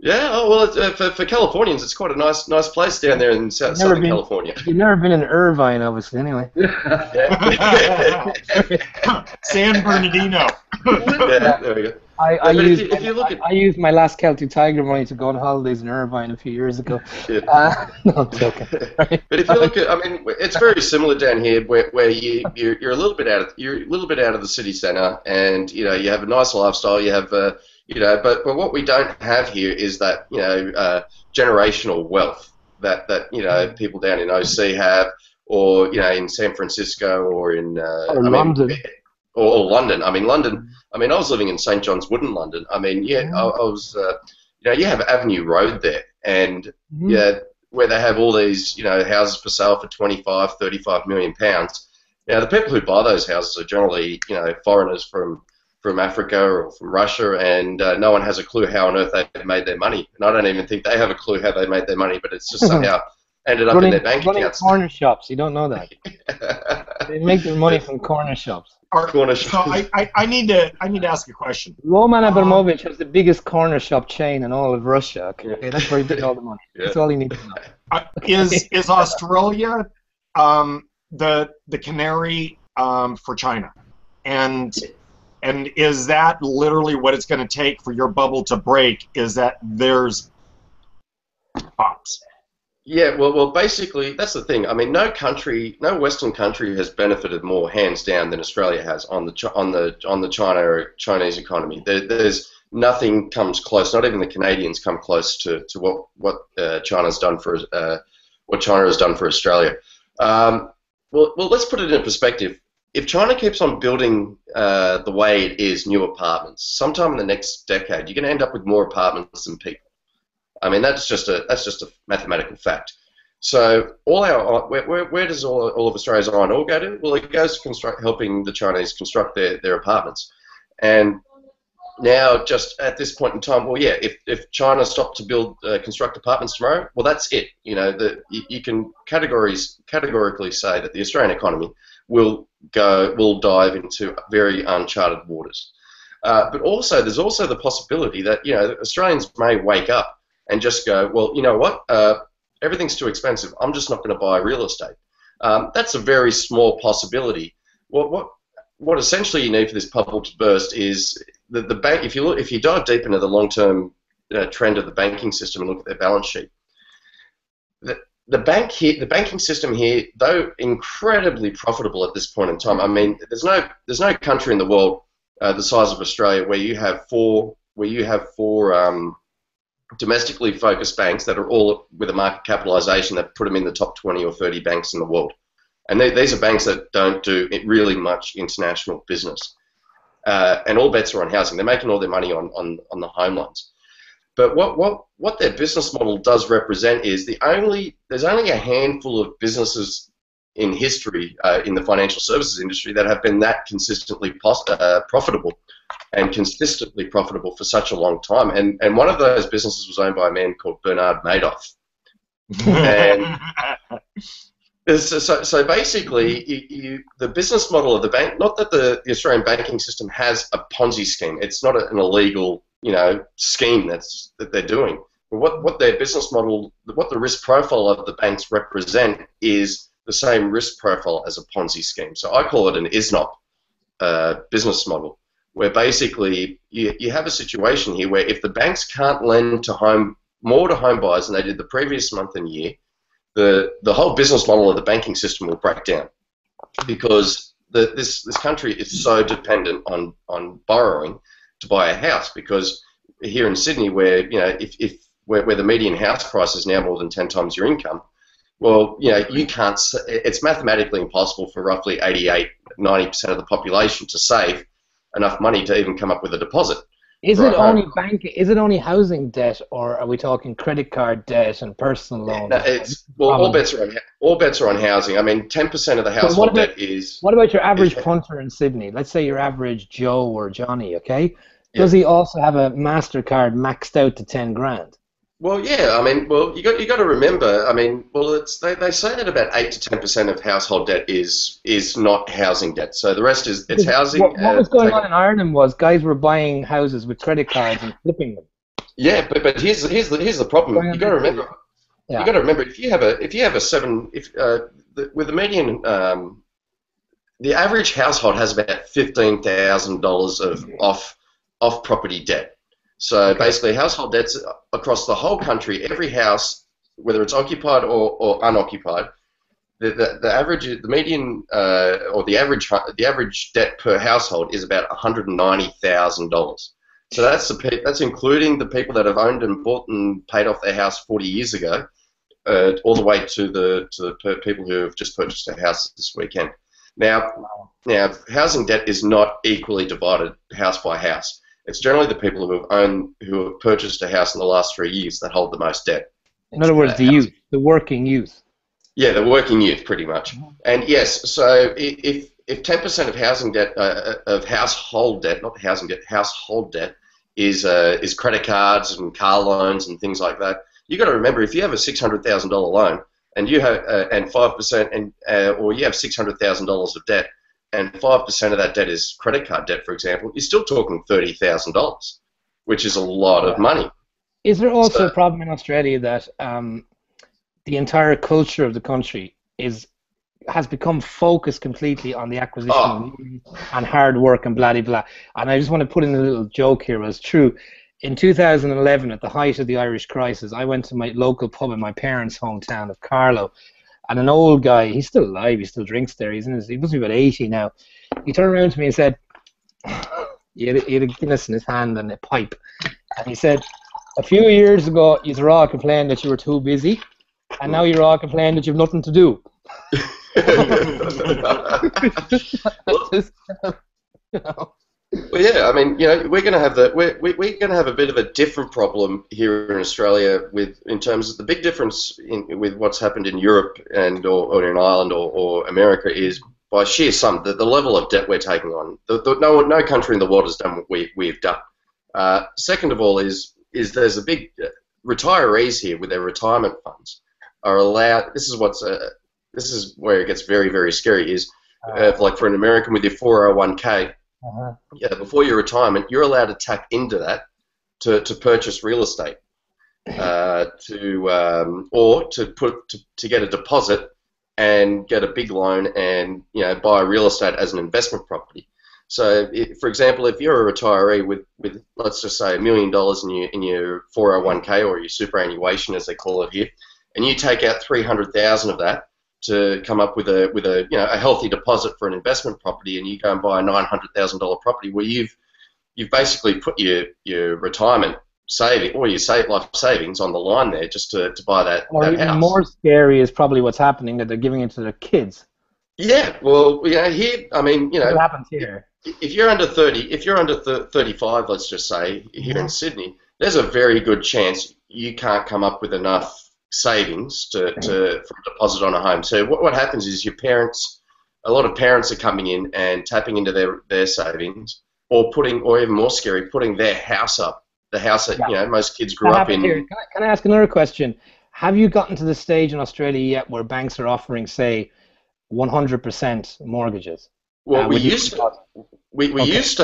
Speaker 4: Yeah, oh well, for Californians, it's quite a nice place down there in Southern California.
Speaker 3: You've never been in Irvine, obviously, anyway.
Speaker 1: San Bernardino.
Speaker 4: Yeah, there we go.
Speaker 3: I used my last Celtic Tiger money to go on holidays in Irvine a few years ago.
Speaker 4: Yeah.
Speaker 3: No, I'm joking.
Speaker 4: But if you look at, I mean, it's very similar down here, where you're a little bit out of the city centre, and you have a nice lifestyle. You have but what we don't have here is that generational wealth that people down in OC have, or in San Francisco, or in
Speaker 3: London.
Speaker 4: Or London. I mean, London. I mean, I was living in St John's Wood in London. I mean, I was. You have Avenue Road there, and where they have all these houses for sale for 25, 35 million pounds. Now, the people who buy those houses are generally foreigners from from Africa or from Russia, and no one has a clue how on earth they've made their money. And I don't even think they have a clue how they made their money, but it's just somehow ended up in their bank accounts.
Speaker 3: Corner shops, you don't know that. They make their money from corner shops.
Speaker 1: So I need to ask a question.
Speaker 3: Roman Abramovich has the biggest corner shop chain in all of Russia. Okay, that's where he did all the money. That's all he needs to know.
Speaker 1: Is Australia the canary for China, and is that literally what it's going to take for your bubble to break? Is that there's pops?
Speaker 4: Yeah, well, basically, that's the thing. I mean, no Western country has benefited more, hands down, than Australia has on the China or Chinese economy. There's nothing comes close. Not even the Canadians come close to what China's done for what China has done for Australia. Well, let's put it in perspective. If China keeps on building the way it is, new apartments, sometime in the next decade, you're going to end up with more apartments than people. I mean, that's just a mathematical fact. So where does all of Australia's iron ore go to? Well, it goes to helping the Chinese construct their apartments. And now, just at this point in time, well, yeah, if China stopped to construct apartments tomorrow, well, that's it. You know, you can categorically say that the Australian economy will dive into very uncharted waters. But also, there's also the possibility that, you know, Australians may wake up and just go, well, you know what, everything's too expensive. I'm just not going to buy real estate. That's a very small possibility. What essentially you need for this bubble to burst is the bank. If you dive deep into the long-term trend of the banking system and look at their balance sheet, the banking system here, though incredibly profitable at this point in time. I mean, there's no country in the world the size of Australia where you have four domestically focused banks that are all with a market capitalization that put them in the top 20 or 30 banks in the world. And these are banks that don't do really much international business. And all bets are on housing. They're making all their money on the home loans. But what their business model does represent is there's only a handful of businesses in history in the financial services industry that have been that consistently profitable and consistently profitable for such a long time. And one of those businesses was owned by a man called Bernard Madoff. And so basically, the business model of the bank, not that the Australian banking system has a Ponzi scheme. It's not an illegal, you know, scheme that they're doing. But what their business model, what the risk profile of the banks represent is the same risk profile as a Ponzi scheme. So I call it an ISNOP business model, where basically you have a situation here where if the banks can't lend more to home buyers than they did the previous month and year, the whole business model of the banking system will break down, because this country is so dependent on borrowing to buy a house. Because here in Sydney, where, you know, where the median house price is now more than 10 times your income, well, you know, it's mathematically impossible for roughly 90% of the population to save enough money to even come up with a deposit.
Speaker 3: Is it only banking? Is it only housing debt, or are we talking credit card debt and personal loans?
Speaker 4: No, all bets are on housing. I mean, 10% of the household debt is.
Speaker 3: What about your average punter in Sydney? Let's say your average Joe or Johnny. Okay, does he also have a MasterCard maxed out to 10 grand?
Speaker 4: Well, yeah. I mean, well, you got to remember. I mean, well, they say that about 8 to 10% of household debt is not housing debt. So the rest is housing.
Speaker 3: What was going on in Ireland was guys were buying houses with credit cards and flipping them. Yeah,
Speaker 4: but here's the problem. You got to remember. Yeah. You got to remember, if you have with the median, the average household has about $15,000 of off property debt. So basically, household debts across the whole country, every house, whether it's occupied or unoccupied, the median or the average debt per household is about $190,000. So that's including the people that have owned and bought and paid off their house 40 years ago, all the way to the people who have just purchased a house this weekend. Now, housing debt is not equally divided house by house. It's generally the people who have purchased a house in the last 3 years that hold the most debt.
Speaker 3: In other words, the working youth.
Speaker 4: Yeah, the working youth, pretty much. And yes, so if if 10% of housing debt of household debt, not housing debt, household debt is credit cards and car loans and things like that, you got to remember if you have a $600,000 loan and you have and 5% or you have $600,000 of debt and 5% of that debt is credit card debt, for example, you're still talking $30,000, which is a lot of money.
Speaker 3: Is there also a problem in Australia that the entire culture of the country has become focused completely on the acquisition of land and hard work and blah, blah, blah? And I just want to put in a little joke here. It's true. In 2011, at the height of the Irish crisis, I went to my local pub in my parents' hometown of Carlow, and an old guy, he's still alive, he still drinks there, he must be about 80 now. He turned around to me and said, he had a Guinness in his hand and a pipe, and he said, a few years ago, you were all complaining that you were too busy, and now you're all complaining that you've nothing to do. You know.
Speaker 4: Well, yeah, I mean, we're going to have we're going to have a bit of a different problem here in Australia in terms of the big difference with what's happened in Europe or in Ireland or America is by sheer sum the level of debt we're taking on. No country in the world has done what we've done. Second of all is there's a big retirees here with their retirement funds are allowed. This is where it gets very, very scary. Is like for an American with your 401k. Yeah, before your retirement, you're allowed to tap into that to purchase real estate, or to get a deposit and get a big loan and buy real estate as an investment property. So, for example, if you're a retiree with let's just say $1 million in your 401k or your superannuation, as they call it here, and you take out 300,000 of that to come up with a healthy deposit for an investment property, and you go and buy a $900,000 property where you've basically put your retirement saving or your life savings on the line there just to buy that
Speaker 3: even
Speaker 4: house.
Speaker 3: More scary is probably what's happening, that they're giving it to their kids.
Speaker 4: Yeah, well, here, I mean,
Speaker 3: what happens here?
Speaker 4: If you're under 30, if you're under 35, let's just say here in Sydney, there's a very good chance you can't come up with enough savings for a deposit on a home. So what happens is a lot of parents are coming in and tapping into their savings, or even more scary, putting their house up. The house that most kids grew up in.
Speaker 3: Here. Can I ask another question? Have you gotten to the stage in Australia yet where banks are offering, say, 100% mortgages?
Speaker 4: Well, we used to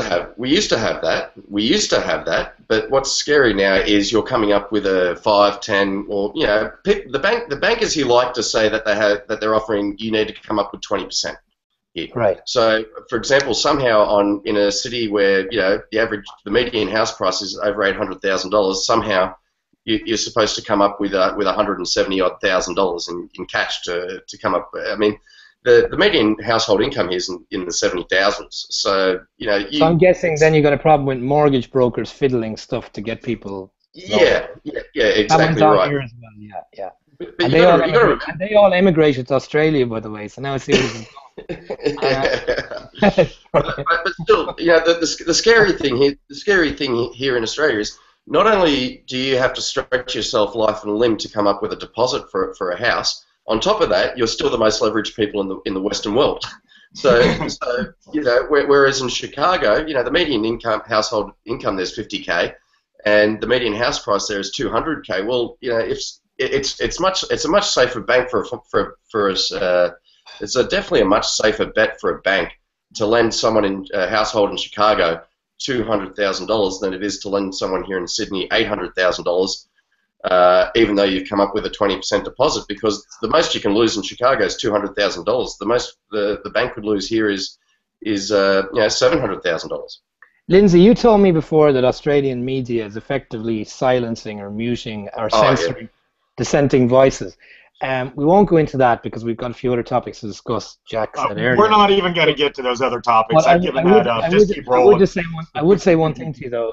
Speaker 4: have that, but what's scary now is you're coming up with a 5, 10, or the bankers here like to say that they're offering you need to come up with 20%. Here.
Speaker 3: Right.
Speaker 4: So, for example, somehow in a city where the median house price is over $800,000, somehow you're supposed to come up with $170,000 in cash to come up. I mean. The median household income here is in the 70,000s. So,
Speaker 3: So I'm guessing then you've got a problem with mortgage brokers fiddling stuff to get people.
Speaker 4: Yeah, exactly right.
Speaker 3: Here as well. Yeah.
Speaker 4: But
Speaker 3: and they all emigrated to Australia, by the way. So now I see where this is going.
Speaker 4: But still, the scary thing here in Australia is not only do you have to stretch yourself life and limb to come up with a deposit for a house. On top of that, you're still the most leveraged people in the Western world. So whereas in Chicago, the median household income there's $50K, and the median house price there is $200K. Well, it's a much safer bank for us. It's definitely a much safer bet for a bank to lend someone in a household in Chicago $200,000 than it is to lend someone here in Sydney $800,000. Even though you've come up with a 20% deposit, because the most you can lose in Chicago is $200,000. The most the bank would lose here is $700,000.
Speaker 3: Lindsay, you told me before that Australian media is effectively silencing or muting or censoring dissenting voices. We won't go into that because we've got a few other topics to discuss. Jack said earlier.
Speaker 1: We're not even going to get to those other topics. I've given that up. Just keep rolling.
Speaker 3: I would say one thing to you though.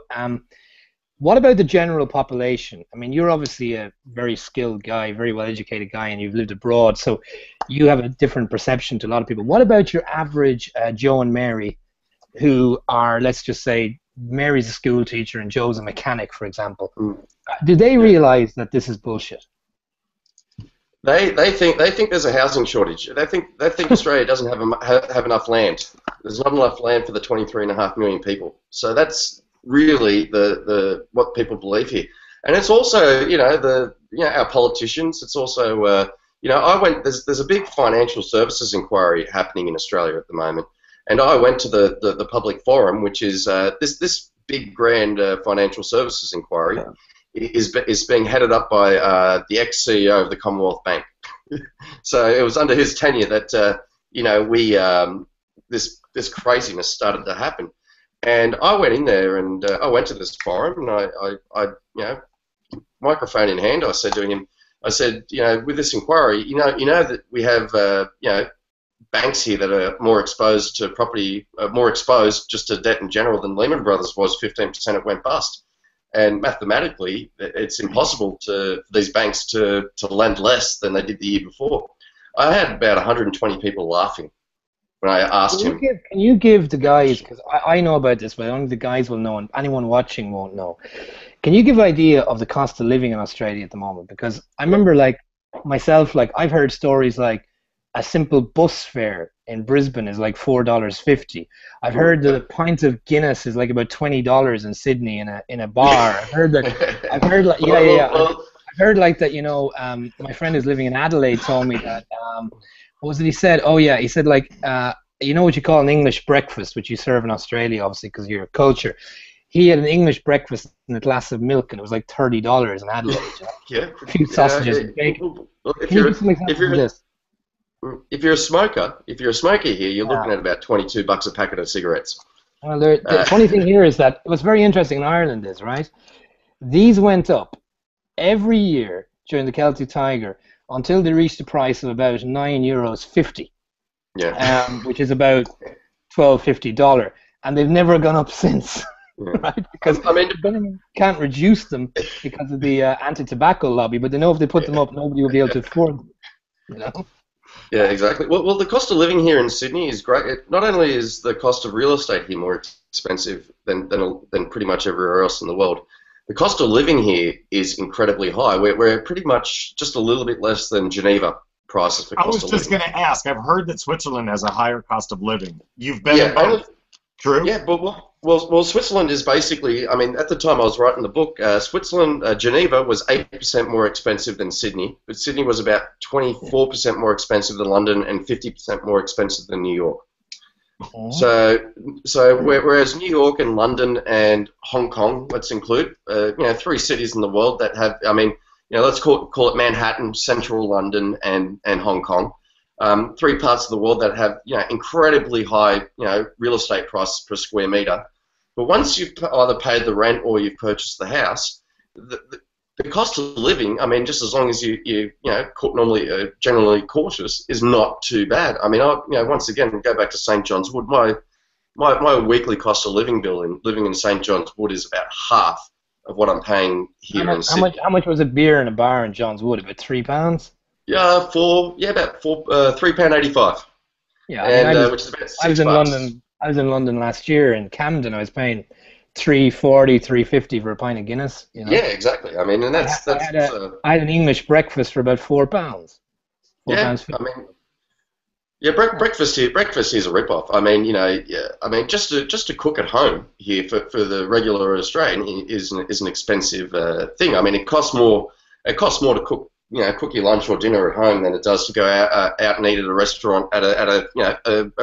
Speaker 3: What about the general population? I mean, you're obviously a very skilled guy, very well-educated guy, and you've lived abroad, so you have a different perception to a lot of people. What about your average Joe and Mary, who are, let's just say, Mary's a school teacher and Joe's a mechanic, for example? Do they realize that this is bullshit?
Speaker 4: They think there's a housing shortage. They think Australia doesn't have enough land. There's not enough land for the 23.5 million people. So that's really the what people believe here. And it's also our politicians. It's also there's a big financial services inquiry happening in Australia at the moment, and I went to the public forum, which is this big grand financial services inquiry. Yeah. Is being headed up by the ex-CEO of the Commonwealth Bank. So it was under his tenure that this craziness started to happen. And I went in there and I went to this forum and I microphone in hand, I said to him, with this inquiry, you know that we have banks here that are more exposed to property, more exposed just to debt in general than Lehman Brothers was. 15% it went bust. And mathematically, it's impossible for these banks to lend less than they did the year before. I had about 120 people laughing when I asked him.
Speaker 3: Can you give the guys, because I know about this, but only the guys will know and anyone watching won't know. Can you give an idea of the cost of living in Australia at the moment? Because I remember, like, myself, like, I've heard stories like a simple bus fare in Brisbane is like $4.50. I've heard that a pint of Guinness is like about $20 in Sydney in a bar. I've heard that. I've heard like I've heard like that. My friend who's living in Adelaide told me that. What was it he said? Oh yeah, he said like you know what you call an English breakfast, which you serve in Australia, obviously because of your culture. He had an English breakfast and a glass of milk, and it was like $30 in Adelaide.
Speaker 4: Yeah,
Speaker 3: a few sausages and bacon.
Speaker 4: If you're a smoker here, you're looking at about $22 a packet of cigarettes.
Speaker 3: Well, the funny thing here is that what's very interesting in Ireland is, right, these went up every year during the Celtic Tiger until they reached a price of about €9.50. Yeah. Which is about $12.50, and they've never gone up since. Yeah. Right? Because the government can't reduce them because of the anti-tobacco lobby, but they know if they put them up, nobody will be able to afford them.
Speaker 4: Yeah, exactly. Well, the cost of living here in Sydney is great. Not only is the cost of real estate here more expensive than pretty much everywhere else in the world, the cost of living here is incredibly high. We're pretty much just a little bit less than Geneva prices for cost of living.
Speaker 1: I was just going to ask. I've heard that Switzerland has a higher cost of living. You've been in both. True?
Speaker 4: Yeah, but well, Switzerland is basically, at the time I was writing the book, Geneva was 8% more expensive than Sydney, but Sydney was about 24% more expensive than London and 50% more expensive than New York. Oh. So whereas New York and London and Hong Kong, let's include, 3 cities in the world that have, let's call it Manhattan, Central London, and Hong Kong. 3 parts of the world that have incredibly high real estate prices per square meter, but once you've either paid the rent or you've purchased the house, the cost of living, just as long as you normally generally cautious, is not too bad. Once again, go back to St. John's Wood. My weekly cost of living living in St. John's Wood is about half of what I'm paying here in Sydney.
Speaker 3: How much was a beer in a bar in John's Wood? About £3?
Speaker 4: Yeah, about £3.85.
Speaker 3: Yeah, which is about $6. I was in London last year in Camden. I was paying $3.40, $3.50 for a pint of Guinness.
Speaker 4: Yeah, exactly. And that's
Speaker 3: I had an English breakfast for about £4.
Speaker 4: Breakfast here is a rip-off. Just to cook at home here for the regular Australian is an expensive thing. It costs more to cook your lunch or dinner at home than it does to go out and eat at a restaurant at a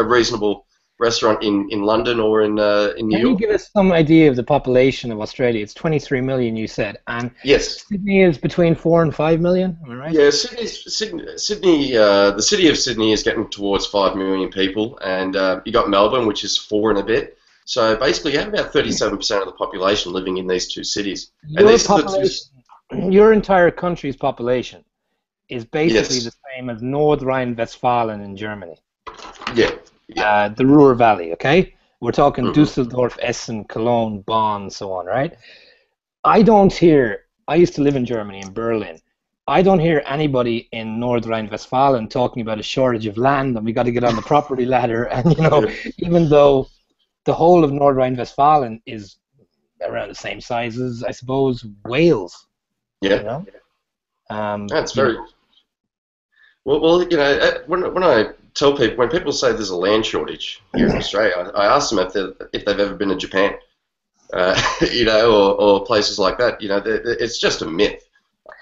Speaker 4: reasonable restaurant in London or in New York.
Speaker 3: Can you give us some idea of the population of Australia? It's 23 million, you said, and
Speaker 4: yes,
Speaker 3: Sydney is between 4 and 5 million. Am I right?
Speaker 4: Yeah, Sydney. The city of Sydney is getting towards 5 million people, and you got Melbourne, which is 4 and a bit. So basically, you have about 37% of the population living in these 2 cities.
Speaker 3: Your entire country's population is basically the same as North Rhine-Westphalia in Germany.
Speaker 4: Yeah.
Speaker 3: The Ruhr Valley, okay? We're talking Dusseldorf, Essen, Cologne, Bonn, so on, right? I used to live in Germany, in Berlin. I don't hear anybody in North Rhine-Westphalia talking about a shortage of land and we got to get on the property ladder. And, even though the whole of North Rhine-Westphalia is around the same size as, I suppose, Wales.
Speaker 4: Yeah.
Speaker 3: That's
Speaker 4: Well, you know, when I tell people, when people say there's a land shortage here in Australia, I ask them if they've ever been to Japan, you know, or places like that. You know, it's just a myth.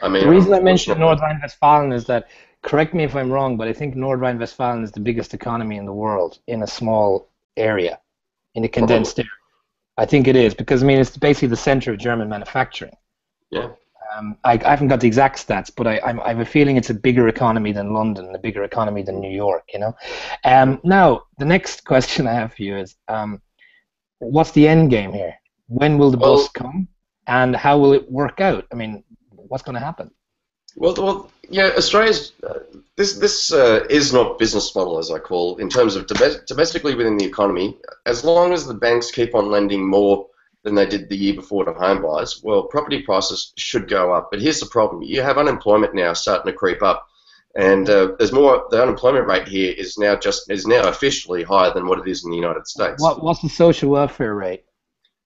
Speaker 4: I mean,
Speaker 3: The reason I mentioned
Speaker 4: unfortunately,
Speaker 3: North Rhine-Westphalia is that, correct me if I'm wrong, but I think North Rhine-Westphalia is the biggest economy in the world in a small area, in a
Speaker 4: probably,
Speaker 3: condensed area. I think it is because I mean it's basically the center of German manufacturing.
Speaker 4: yeah.
Speaker 3: I haven't got the exact stats, but I have a feeling it's a bigger economy than London, a bigger economy than New York. You know. Now the next question I have for you is, what's the end game here? When will the bus
Speaker 4: Well,
Speaker 3: come, and how will it work out? I mean, what's going to happen?
Speaker 4: well, yeah. Australia's this is not business model as I call in terms of domestically within the economy. As long as the banks keep on lending more than they did the year before to home buyers, well, property prices should go up. But here's the problem: you have unemployment now starting to creep up, and there's more. The unemployment rate here is now officially higher than what it is in the United States.
Speaker 3: What's the social welfare rate?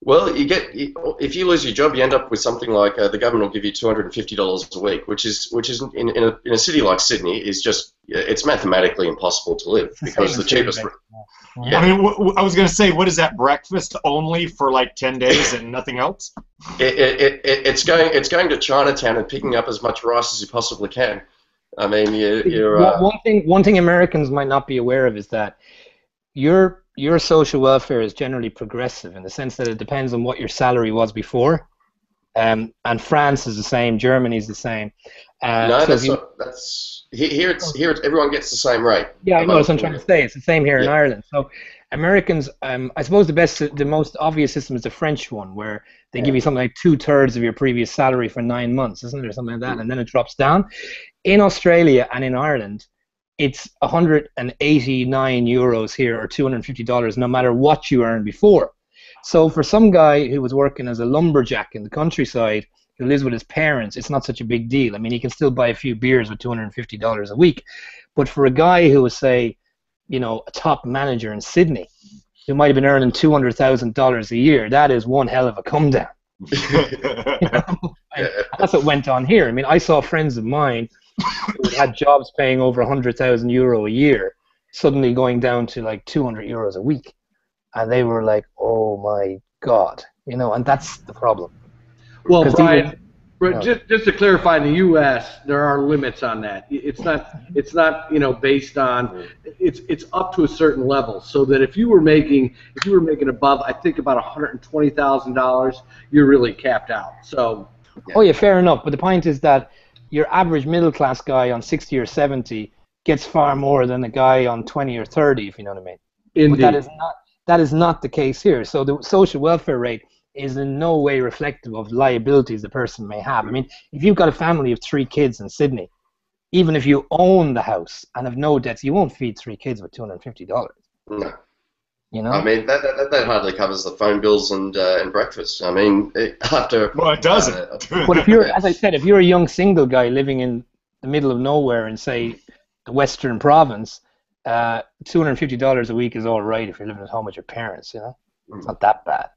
Speaker 4: Well, if you lose your job, you end up with something like the government will give you $250 a week, which is in a city like Sydney is just it's mathematically impossible to live because the cheapest.
Speaker 3: Yeah.
Speaker 1: I mean, I was going to say, what is that, breakfast only for like 10 days and nothing else?
Speaker 4: It's going to Chinatown and picking up as much rice as you possibly can. I mean,
Speaker 3: one thing Americans might not be aware of is that your social welfare is generally progressive in the sense that it depends on what your salary was before. And France is the same, Germany is the same.
Speaker 4: No,
Speaker 3: so
Speaker 4: that's here. It's everyone gets the same rate.
Speaker 3: Yeah, I know what I'm trying to say. It's the same here in Ireland. So Americans, I suppose the most obvious system is the French one, where they give you something like 2/3 of your previous salary for 9 months, isn't it, or something like that, and then it drops down. In Australia and in Ireland, it's 189 euros here or $250, no matter what you earned before. So for some guy who was working as a lumberjack in the countryside, who lives with his parents, it's not such a big deal. I mean, he can still buy a few beers with $250 a week. But for a guy who was, say, you know, a top manager in Sydney, who might have been earning $200,000 a year, that is one hell of a come down. That's what went on here. I mean, I saw friends of mine who had jobs paying over 100,000 euro a year suddenly going down to like 200 euros a week. And they were like, oh my God, you know, and that's the problem.
Speaker 2: Well, Brian, just to clarify, in the U.S., there are limits on that. It's not you know, based on, it's up to a certain level. So that if you were making above, I think about $120,000, you're really capped out. So.
Speaker 3: Oh yeah, fair enough. But the point is that your average middle class guy on 60 or 70 gets far more than a guy on 20 or 30, if you know what I mean.
Speaker 2: Indeed.
Speaker 3: But that is not the case here. So the social welfare rate is in no way reflective of liabilities the person may have. I mean, if you've got a family of 3 kids in Sydney, even if you own the house and have no debts, you won't feed 3 kids with $250.
Speaker 4: No.
Speaker 3: You know?
Speaker 4: I mean, that hardly covers the phone bills and breakfast. I mean, after.
Speaker 1: Well, it doesn't.
Speaker 3: But if you're, as I said, if you're a young single guy living in the middle of nowhere in, say, the Western Province, $250 a week is all right if you're living at home with your parents. You know, it's not that bad.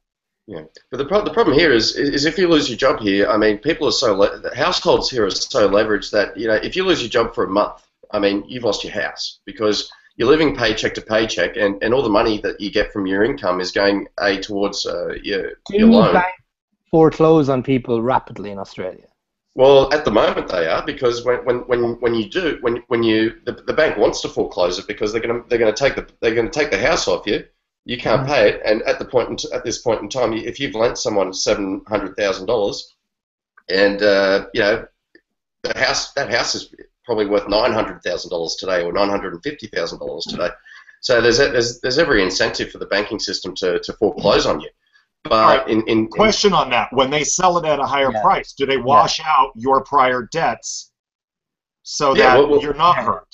Speaker 4: Yeah, but the problem here is if you lose your job here, I mean, people are households here are so leveraged that, you know, if you lose your job for a month, I mean, you've lost your house because you're living paycheck to paycheck, and all the money that you get from your income is going towards your loan.
Speaker 3: Do banks foreclose on people rapidly in Australia?
Speaker 4: Well, at the moment they are, because when the bank wants to foreclose it because they're going to take the house off you. You can't pay it, and at this point in time, if you've lent someone $700,000, and you know, that house is probably worth $900,000 today or $950,000 today. So there's every incentive for the banking system to foreclose on you. But
Speaker 1: right. Question on that: when they sell it at a higher price, do they wash out your prior debts so that you're not hurt?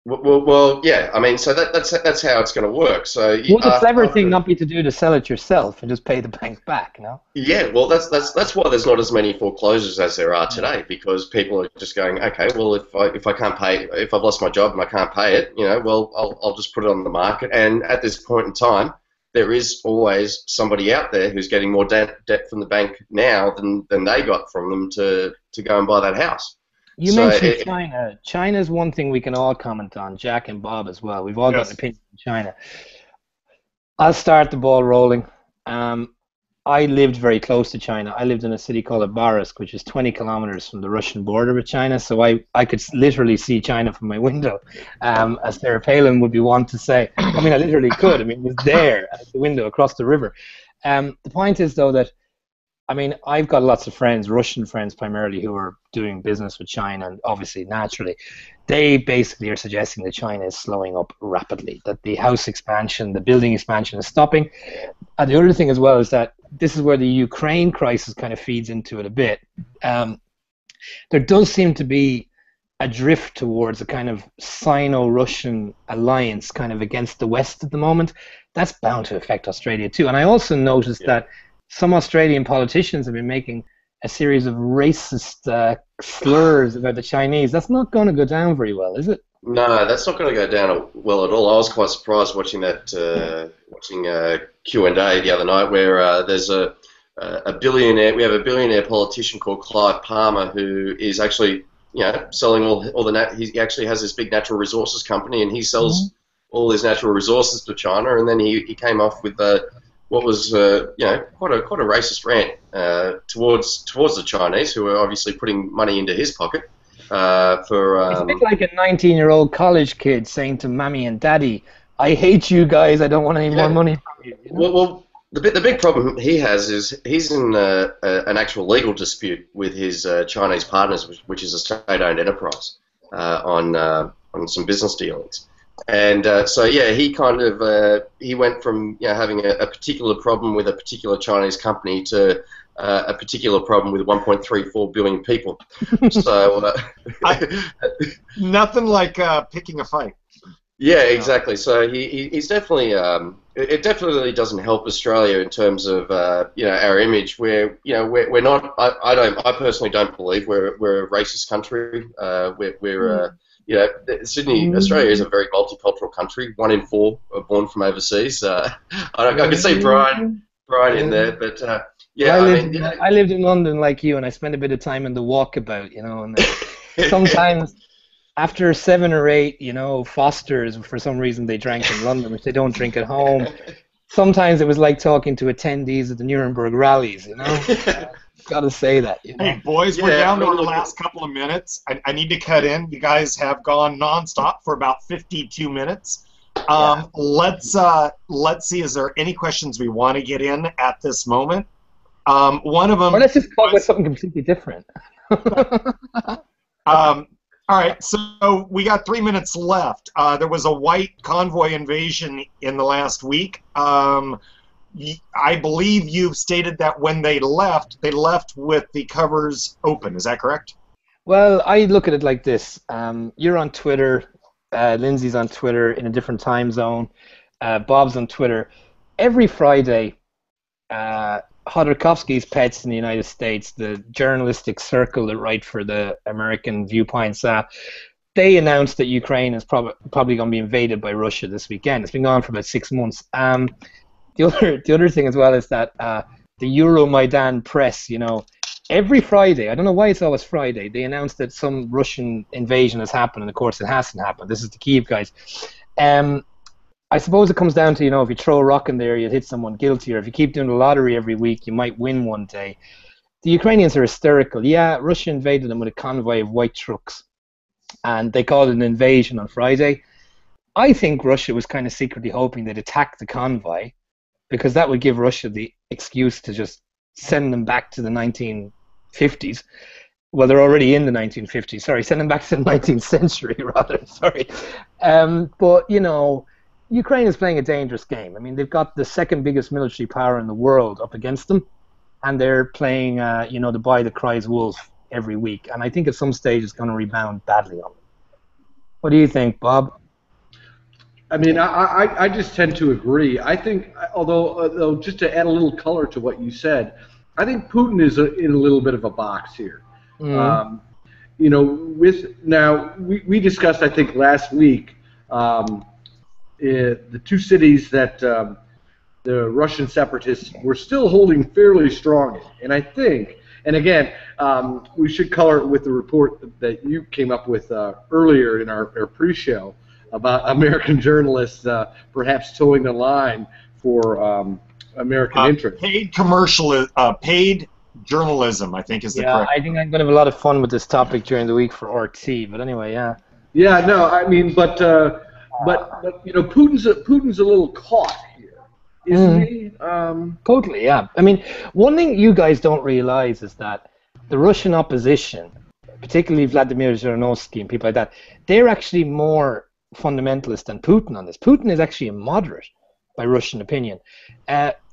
Speaker 4: Well, yeah. I mean, so that's how it's going to work. So
Speaker 3: would the clever thing not be to do to sell it yourself and just pay the bank back? No.
Speaker 4: Yeah. Well, that's why there's not as many foreclosures as there are today, because people are just going, okay, well, if I can't pay, if I've lost my job and I can't pay it, you know, well, I'll just put it on the market. And at this point in time, there is always somebody out there who's getting more debt from the bank now than they got from them to go and buy that house.
Speaker 3: You
Speaker 4: So
Speaker 3: mentioned China. China's one thing we can all comment on, Jack and Bob as well. We've all got an
Speaker 1: Yes.
Speaker 3: opinion on China. I'll start the ball rolling. I lived very close to China. I lived in a city called Abarsk, which is 20 kilometers from the Russian border with China. So I could literally see China from my window, as Sarah Palin would be wont to say. I mean, I literally could. I mean, it was there at the window across the river. The point is, though, that I mean, I've got lots of friends, Russian friends primarily, who are doing business with China, and obviously, naturally, they basically are suggesting that China is slowing up rapidly, that the house expansion, the building expansion is stopping. And the other thing as well is that this is where the Ukraine crisis kind of feeds into it a bit. There does seem to be a drift towards a kind of Sino-Russian alliance kind of against the West at the moment. That's bound to affect Australia too. And I also noticed that some Australian politicians have been making a series of racist slurs about the Chinese. That's not going to go down very well, is it?
Speaker 4: No, that's not going to go down well at all. I was quite surprised watching that Q&A the other night, where there's a billionaire. We have a billionaire politician called Clive Palmer, who is actually, selling all the he actually has this big natural resources company, and he sells all his natural resources to China. And then he came off with what was quite a racist rant towards the Chinese, who are obviously putting money into his pocket. It's
Speaker 3: a bit like a 19-year-old college kid saying to mommy and daddy, "I hate you guys. I don't want any more money from you."
Speaker 4: Well, the big problem he has is he's in an actual legal dispute with his Chinese partners, which is a state-owned enterprise, on some business dealings. And he kind of he went from having a particular problem with a particular Chinese company to a particular problem with 1.34 billion people. So
Speaker 1: nothing like picking a fight.
Speaker 4: Yeah, exactly. So he's definitely it definitely doesn't help Australia in terms of our image. Where we're not. I personally don't believe we're a racist country. Sydney, Australia is a very multicultural country. 1 in 4 are born from overseas. I can see Brian in there, but
Speaker 3: I lived in London like you, and I spent a bit of time in the walkabout, and sometimes after 7 or 8, Fosters, for some reason they drank in London, which they don't drink at home. Sometimes it was like talking to attendees at the Nuremberg rallies, Gotta say that.
Speaker 1: Hey, boys, we're down to our last couple of minutes. I need to cut in. You guys have gone nonstop for about 52 minutes. Let's see. Is there any questions we want to get in at this moment? One of them.
Speaker 3: Or let's just talk about something completely different.
Speaker 1: All right, so we got 3 minutes left. There was a white convoy invasion in the last week. I believe you've stated that when they left with the covers open. Is that correct?
Speaker 3: Well, I look at it like this. You're on Twitter. Lindsay's on Twitter in a different time zone. Bob's on Twitter. Every Friday, Hodorkovsky's Pets in the United States, the journalistic circle that write for the American Viewpoints app, they announced that Ukraine is probably going to be invaded by Russia this weekend. It's been going on for about 6 months. The other thing as well is that the Euromaidan press, every Friday, I don't know why it's always Friday, they announce that some Russian invasion has happened, and of course it hasn't happened. This is the Kyiv guys. I suppose it comes down to, if you throw a rock in there, you hit someone guilty, or if you keep doing the lottery every week, you might win one day. The Ukrainians are hysterical. Yeah, Russia invaded them with a convoy of white trucks, and they called it an invasion on Friday. I think Russia was kind of secretly hoping they'd attack the convoy, because that would give Russia the excuse to just send them back to the 1950s. Well, they're already in the 1950s. Sorry, send them back to the 19th century, rather. Sorry. But, Ukraine is playing a dangerous game. I mean, they've got the second biggest military power in the world up against them, and they're playing, the boy that cries wolf every week. And I think at some stage it's going to rebound badly on them. What do you think, Bob?
Speaker 2: I mean, I just tend to agree. I think, although just to add a little color to what you said, I think Putin is in a little bit of a box here.
Speaker 3: Mm.
Speaker 2: We discussed, I think, last week the 2 cities that the Russian separatists were still holding fairly strong in. And I think, And again, we should color it with the report that you came up with earlier in our pre-show about American journalists perhaps towing the line for American interests.
Speaker 1: Paid journalism, I think, is the correct.
Speaker 3: I think I'm going to have a lot of fun with this topic during the week for RT. But anyway, yeah.
Speaker 2: Yeah, no, I mean, but you know, Putin's a little caught here, isn't he?
Speaker 3: Totally, yeah. I mean, one thing you guys don't realize is that the Russian opposition, particularly Vladimir Zhirinovsky and people like that, they're actually more fundamentalist than Putin on this. Putin is actually a moderate by Russian opinion.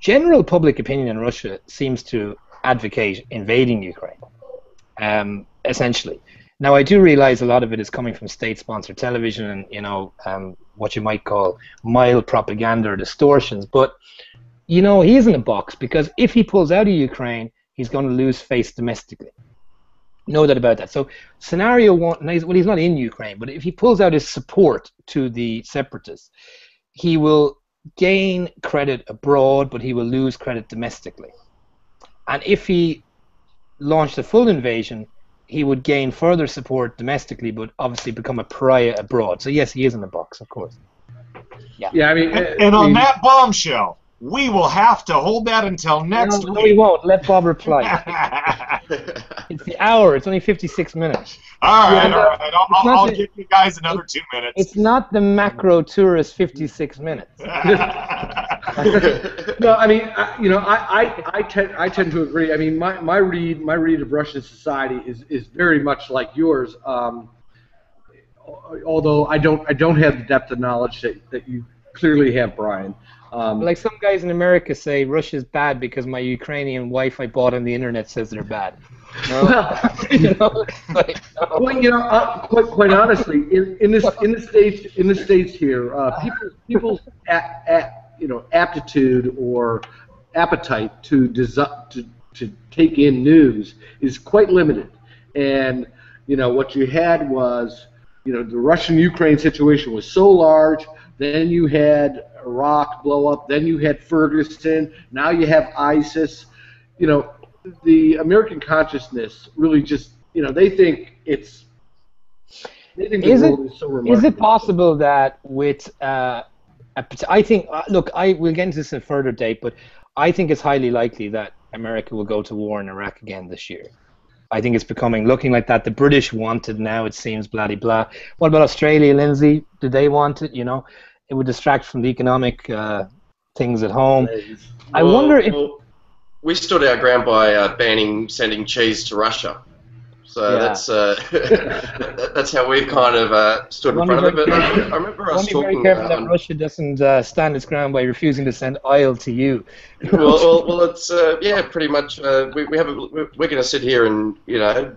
Speaker 3: General public opinion in Russia seems to advocate invading Ukraine, essentially. Now, I do realize a lot of it is coming from state-sponsored television and, you know, what you might call mild propaganda or distortions. But, you know, he is in a box because if he pulls out of Ukraine, he's going to lose face domestically. No doubt about that. So scenario one, well, he's not in Ukraine, but if he pulls out his support to the separatists, he will gain credit abroad, but he will lose credit domestically. And if he launched a full invasion, he would gain further support domestically, but obviously become a pariah abroad. So yes, he is in the box, of course. Yeah.
Speaker 2: Yeah, I mean,
Speaker 1: and on that bombshell, we will have to hold that until next week.
Speaker 3: No, we won't. Let Bob reply. It's the hour. It's only 56 minutes.
Speaker 1: All right. I'll give you guys another 2 minutes.
Speaker 3: It's not the macro tourist 56 minutes.
Speaker 2: No, I mean, you know, I tend to agree. I mean, my read of Russian society is very much like yours. Although I don't have the depth of knowledge that you clearly have, Brian.
Speaker 3: Like some guys in America say, Russia's bad because my Ukrainian wife I bought on the internet says they're bad. No? You know, like, no.
Speaker 2: Well, you know, quite honestly, in the states here, people's aptitude or appetite to take in news is quite limited, and you know what you had was, you know, the Russian-Ukraine situation was so large. Then you had Iraq blow up. Then you had Ferguson. Now you have ISIS. You know, the American consciousness really just, you know, they think the world is so remarkable.
Speaker 3: Is it possible that with, I think, look, we'll get into this in a further date, but I think it's highly likely that America will go to war in Iraq again this year. I think it's looking like that. The British want it now, it seems, blah-de-blah. What about Australia, Lindsay? Do they want it? You know, it would distract from the economic things at home. I wonder if...
Speaker 4: we stood our ground by banning sending cheese to Russia. So that's how we've kind of stood in front of it. But I remember us talking
Speaker 3: very careful that Russia doesn't stand its ground by refusing to send oil to you.
Speaker 4: Well, it's pretty much. We're going to sit here and, you know,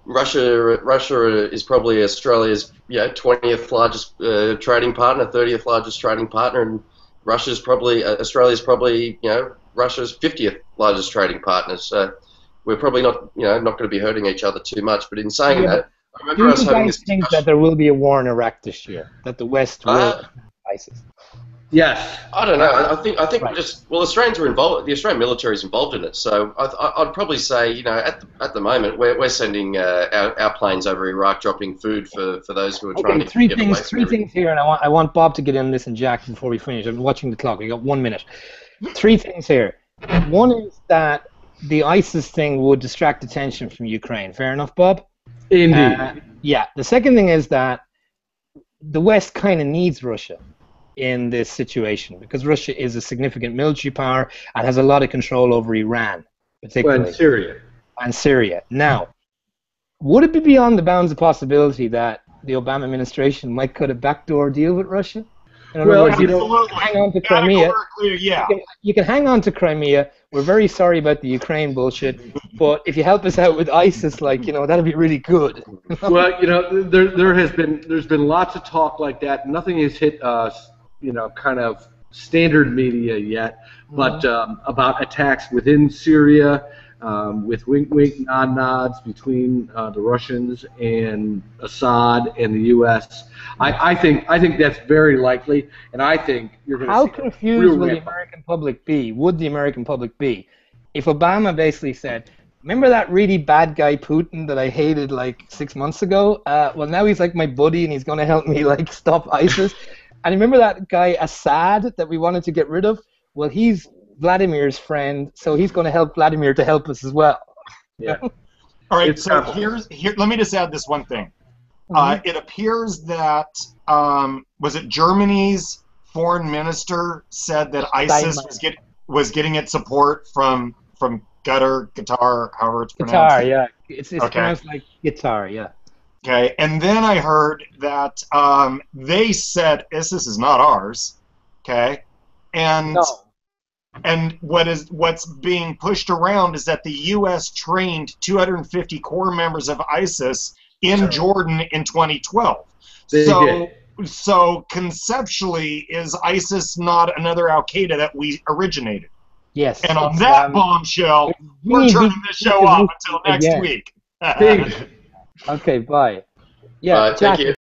Speaker 4: Russia is probably Australia's 20th largest trading partner, 30th largest trading partner, and Australia's probably, you know, Russia's 50th largest trading partner. So we're probably not going to be hurting each other too much. But in saying that, I remember us having this discussion.
Speaker 3: Do you guys think that there will be a war in Iraq this year? That the West will ISIS?
Speaker 2: Yes.
Speaker 4: I don't know. I think right. Australians are involved. The Australian military is involved in it. So I'd probably say, you know, at the moment we're sending our planes over Iraq, dropping food for those who are trying to get away.
Speaker 3: Three things here, and I want Bob to get in this and Jack before we finish. I'm watching the clock. We got 1 minute. 3 things here. One is that the ISIS thing would distract attention from Ukraine. Fair enough, Bob?
Speaker 2: Indeed.
Speaker 3: Yeah. The second thing is that the West kind of needs Russia in this situation because Russia is a significant military power and has a lot of control over Iran, particularly.
Speaker 2: And Syria.
Speaker 3: Now, would it be beyond the bounds of possibility that the Obama administration might cut a backdoor deal with Russia? In other words, hang on to Crimea. You can hang on to Crimea. We're very sorry about the Ukraine bullshit, but if you help us out with ISIS, like, you know, that'd be really good.
Speaker 2: Well, you know, there's been lots of talk like that. Nothing has hit you know, kind of standard media yet, but about attacks within Syria, with wink-wink, nod-nods between the Russians and Assad and the U.S. I think that's very likely, and I think you're going to see.
Speaker 3: How confused will the American public be? Would the American public be if Obama basically said, remember that really bad guy Putin that I hated like 6 months ago? Well, now he's like my buddy and he's going to help me like stop ISIS. And remember that guy Assad that we wanted to get rid of? Well, he's Vladimir's friend, so he's going to help Vladimir to help us as well.
Speaker 2: Yeah.
Speaker 1: All right,
Speaker 2: It's
Speaker 1: so
Speaker 2: complicated.
Speaker 1: here. Let me just add this one thing. It appears that was it Germany's foreign minister said that ISIS was getting its support from Qatar, however it's pronounced.
Speaker 3: Guitar, yeah. It's
Speaker 1: Okay.
Speaker 3: pronounced like guitar, yeah.
Speaker 1: Okay, and then I heard that they said ISIS is not ours. Okay, and
Speaker 3: No.
Speaker 1: and what's being pushed around is that the U.S. trained 250 core members of ISIS in Jordan in 2012.
Speaker 2: They did.
Speaker 1: So conceptually, is ISIS not another Al Qaeda that we originated?
Speaker 3: Yes.
Speaker 1: And on
Speaker 3: it's,
Speaker 1: that bombshell, we're
Speaker 3: really
Speaker 1: turning
Speaker 3: big-
Speaker 1: the show off until next
Speaker 3: again.
Speaker 1: week.
Speaker 2: Big
Speaker 3: Okay, bye. Yeah,
Speaker 4: Thank
Speaker 3: Jack,
Speaker 4: you.